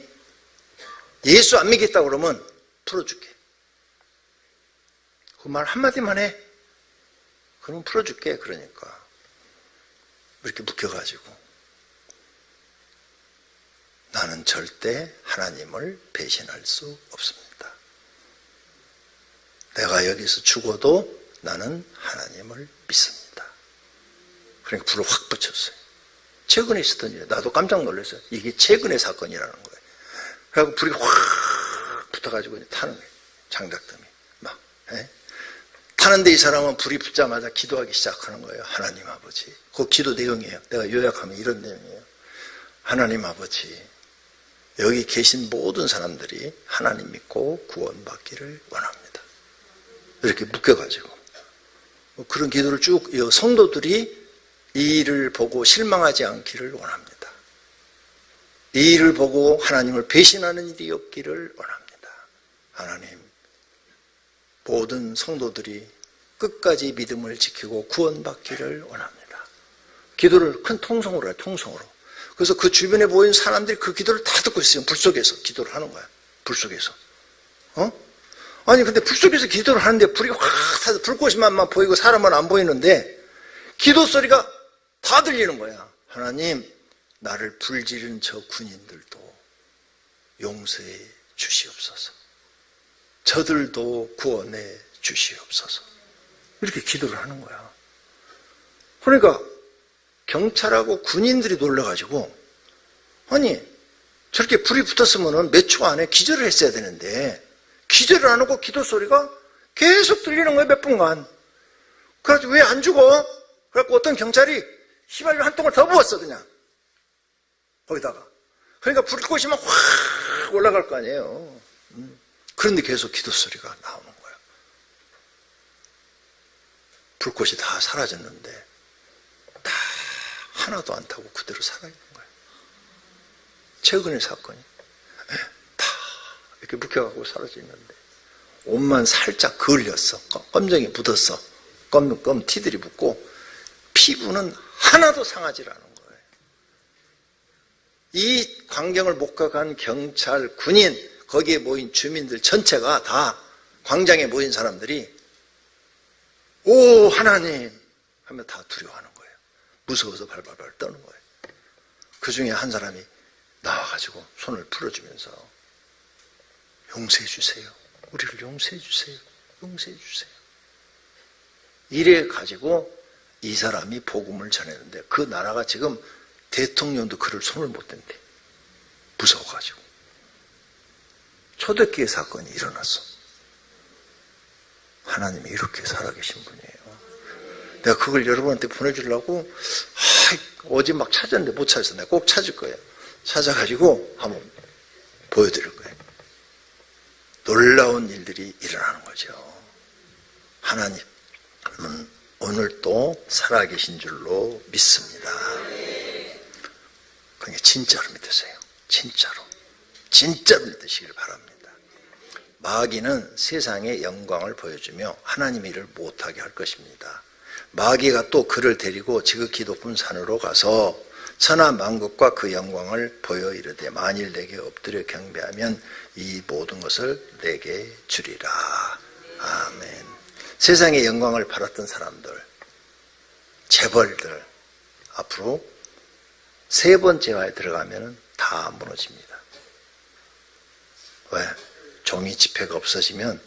예수 안 믿겠다고 그러면 풀어줄게. 그 말 한마디만 해. 그럼 풀어줄게. 그러니까 이렇게 묶여가지고 나는 절대 하나님을 배신할 수 없습니다. 내가 여기서 죽어도 나는 하나님을 믿습니다. 그러니까 불을 확 붙였어요. 최근에 있었던 일이에요. 나도 깜짝 놀랐어요. 이게 최근의 사건이라는 거예요. 그래서 불이 확 붙어가지고 타는 거예요. 장작더미 막. 타는데 이 사람은 불이 붙자마자 기도하기 시작하는 거예요. 하나님 아버지. 그 기도 내용이에요. 내가 요약하면 이런 내용이에요. 하나님 아버지, 여기 계신 모든 사람들이 하나님 믿고 구원받기를 원합니다. 이렇게 묶여가지고 그런 기도를 쭉 성도들이 이 일을 보고 실망하지 않기를 원합니다. 이 일을 보고 하나님을 배신하는 일이 없기를 원합니다. 하나님, 모든 성도들이 끝까지 믿음을 지키고 구원받기를 원합니다. 기도를 큰 통성으로 해요. 통성으로. 그래서 그 주변에 모인 사람들이 그 기도를 다 듣고 있어요. 불 속에서 기도를 하는 거야. 불 속에서. 아니 근데 불 속에서 기도를 하는데 불이 확 타서 불꽃이만 보이고 사람은 안 보이는데 기도 소리가 다 들리는 거야. 하나님, 나를 불지른 저 군인들도 용서해 주시옵소서. 저들도 구원해 주시옵소서. 이렇게 기도를 하는 거야. 그러니까 경찰하고 군인들이 놀라가지고, 아니 저렇게 불이 붙었으면 몇 초 안에 기절을 했어야 되는데 기절을 안 하고 기도 소리가 계속 들리는 거예요. 몇 분간. 그래서 왜 안 죽어? 그래갖고 어떤 경찰이 휘발유 한 통을 더 부었어. 그냥 거기다가. 그러니까 불꽃이 막 확 올라갈 거 아니에요. 그런데 계속 기도 소리가 나오는 거예요. 불꽃이 다 사라졌는데 다 하나도 안 타고 그대로 살아있는 거예요. 최근의 사건이 다 이렇게 묶여가고 사라져 있는데 옷만 살짝 그을렸어. 껌정이 묻었어. 껌 티들이 붙고 피부는 하나도 상하지 않은 거예요. 이 광경을 목격한 경찰, 군인, 거기에 모인 주민들 전체가 다 광장에 모인 사람들이 오 하나님 하며 다 두려워하는 거예요. 무서워서 발발발 떠는 거예요. 그 중에 한 사람이 나와가지고 손을 풀어주면서 용서해 주세요. 우리를 용서해 주세요. 용서해 주세요. 이래 가지고 이 사람이 복음을 전했는데 그 나라가 지금 대통령도 그를 손을 못 댄대. 무서워가지고. 초대교회 사건이 일어났어. 하나님이 이렇게 살아계신 분이에요. 내가 그걸 여러분한테 보내주려고 어제 막 찾았는데 못 찾았어. 내가 꼭 찾을 거예요. 찾아가지고 한번 보여드릴 거예요. 놀라운 일들이 일어나는 거죠. 하나님은 오늘도 살아계신 줄로 믿습니다. 그러니까 진짜로 믿으세요. 진짜로 믿으시길 바랍니다. 마귀는 세상의 영광을 보여주며 하나님의 일을 못하게 할 것입니다. 마귀가 또 그를 데리고 지극히 높은 산으로 가서 천하 만국과 그 영광을 보여 이르되 만일 내게 엎드려 경배하면 이 모든 것을 내게 주리라. 아멘. 세상의 영광을 바랐던 사람들, 재벌들 앞으로 세 번째화에 들어가면 다 무너집니다. 왜? 종이 지폐가 없어지면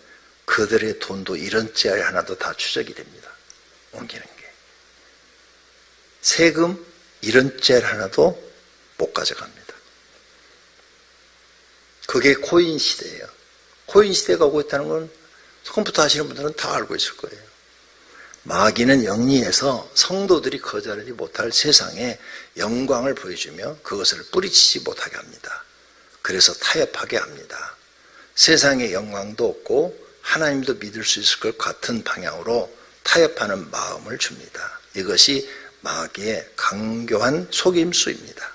그들의 돈도 1원짜리 하나도 다 추적이 됩니다. 옮기는 게. 세금 1원짜리 하나도 못 가져갑니다. 그게 코인 시대예요. 코인 시대가 오고 있다는 건 컴퓨터 하시는 분들은 다 알고 있을 거예요. 마귀는 영리해서 성도들이 거절하지 못할 세상에 영광을 보여주며 그것을 뿌리치지 못하게 합니다. 그래서 타협하게 합니다. 세상의 영광도 없고 하나님도 믿을 수 있을 것 같은 방향으로 타협하는 마음을 줍니다. 이것이 마귀의 강교한 속임수입니다.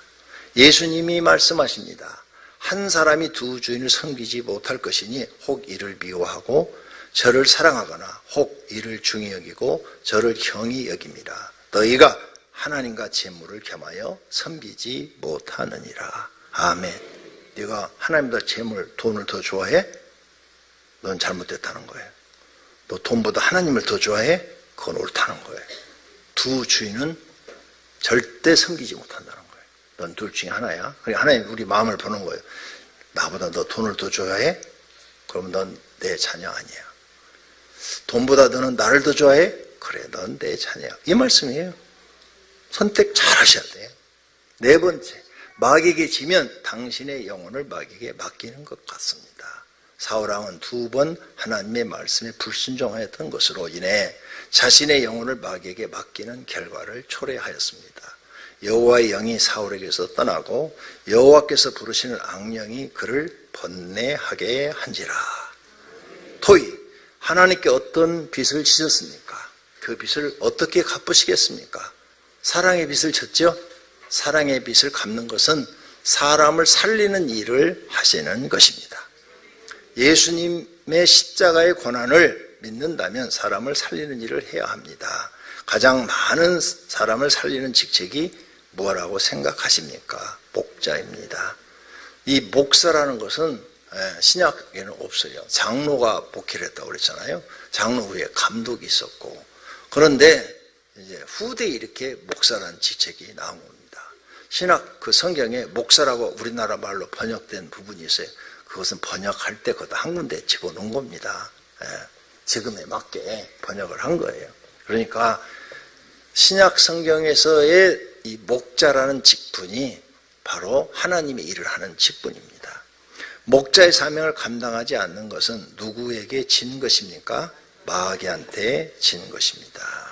예수님이 말씀하십니다. 한 사람이 두 주인을 섬기지 못할 것이니 혹 이를 미워하고 저를 사랑하거나 혹 이를 중히 여기고 저를 형이 여깁니다. 너희가 하나님과 재물을 겸하여 섬기지 못하느니라. 아멘. 네가 하나님보다 재물, 돈을 더 좋아해? 넌 잘못됐다는 거예요. 너 돈보다 하나님을 더 좋아해? 그건 옳다는 거예요. 두 주인은 절대 섬기지 못한다는 거예요. 넌 둘 중에 하나야. 그러니까 하나님 우리 마음을 보는 거예요. 나보다 너 돈을 더 좋아해? 그럼 넌 내 자녀 아니야. 돈보다 너는 나를 더 좋아해? 그래, 넌 내 자녀야. 이 말씀이에요. 선택 잘 하셔야 돼요. 네 번째, 마귀에게 지면 당신의 영혼을 마귀에게 맡기는 것 같습니다. 사울왕은 2번 하나님의 말씀에 불순종하였던 것으로 인해 자신의 영혼을 마귀에게 맡기는 결과를 초래하였습니다. 여호와의 영이 사울에게서 떠나고 여호와께서 부르시는 악령이 그를 번뇌하게 한지라. 토이, 하나님께 어떤 빚을 지셨습니까? 그 빚을 어떻게 갚으시겠습니까? 사랑의 빚을 졌죠? 사랑의 빚을 갚는 것은 사람을 살리는 일을 하시는 것입니다. 예수님의 십자가의 고난을 믿는다면 사람을 살리는 일을 해야 합니다. 가장 많은 사람을 살리는 직책이 뭐라고 생각하십니까? 목자입니다. 이 목사라는 것은 신약에는 없어요. 장로가 목회를 했다고 그랬잖아요. 장로 후에 감독이 있었고, 그런데 이제 후대에 이렇게 목사라는 직책이 나온 겁니다. 신약 그 성경에 목사라고 우리나라 말로 번역된 부분이 있어요. 그것은 번역할 때 그것도 한 군데 집어넣은 겁니다. 지금에 맞게 번역을 한 거예요. 그러니까 신약 성경에서의 이 목자라는 직분이 바로 하나님의 일을 하는 직분입니다. 목자의 사명을 감당하지 않는 것은 누구에게 진 것입니까? 마귀한테 진 것입니다.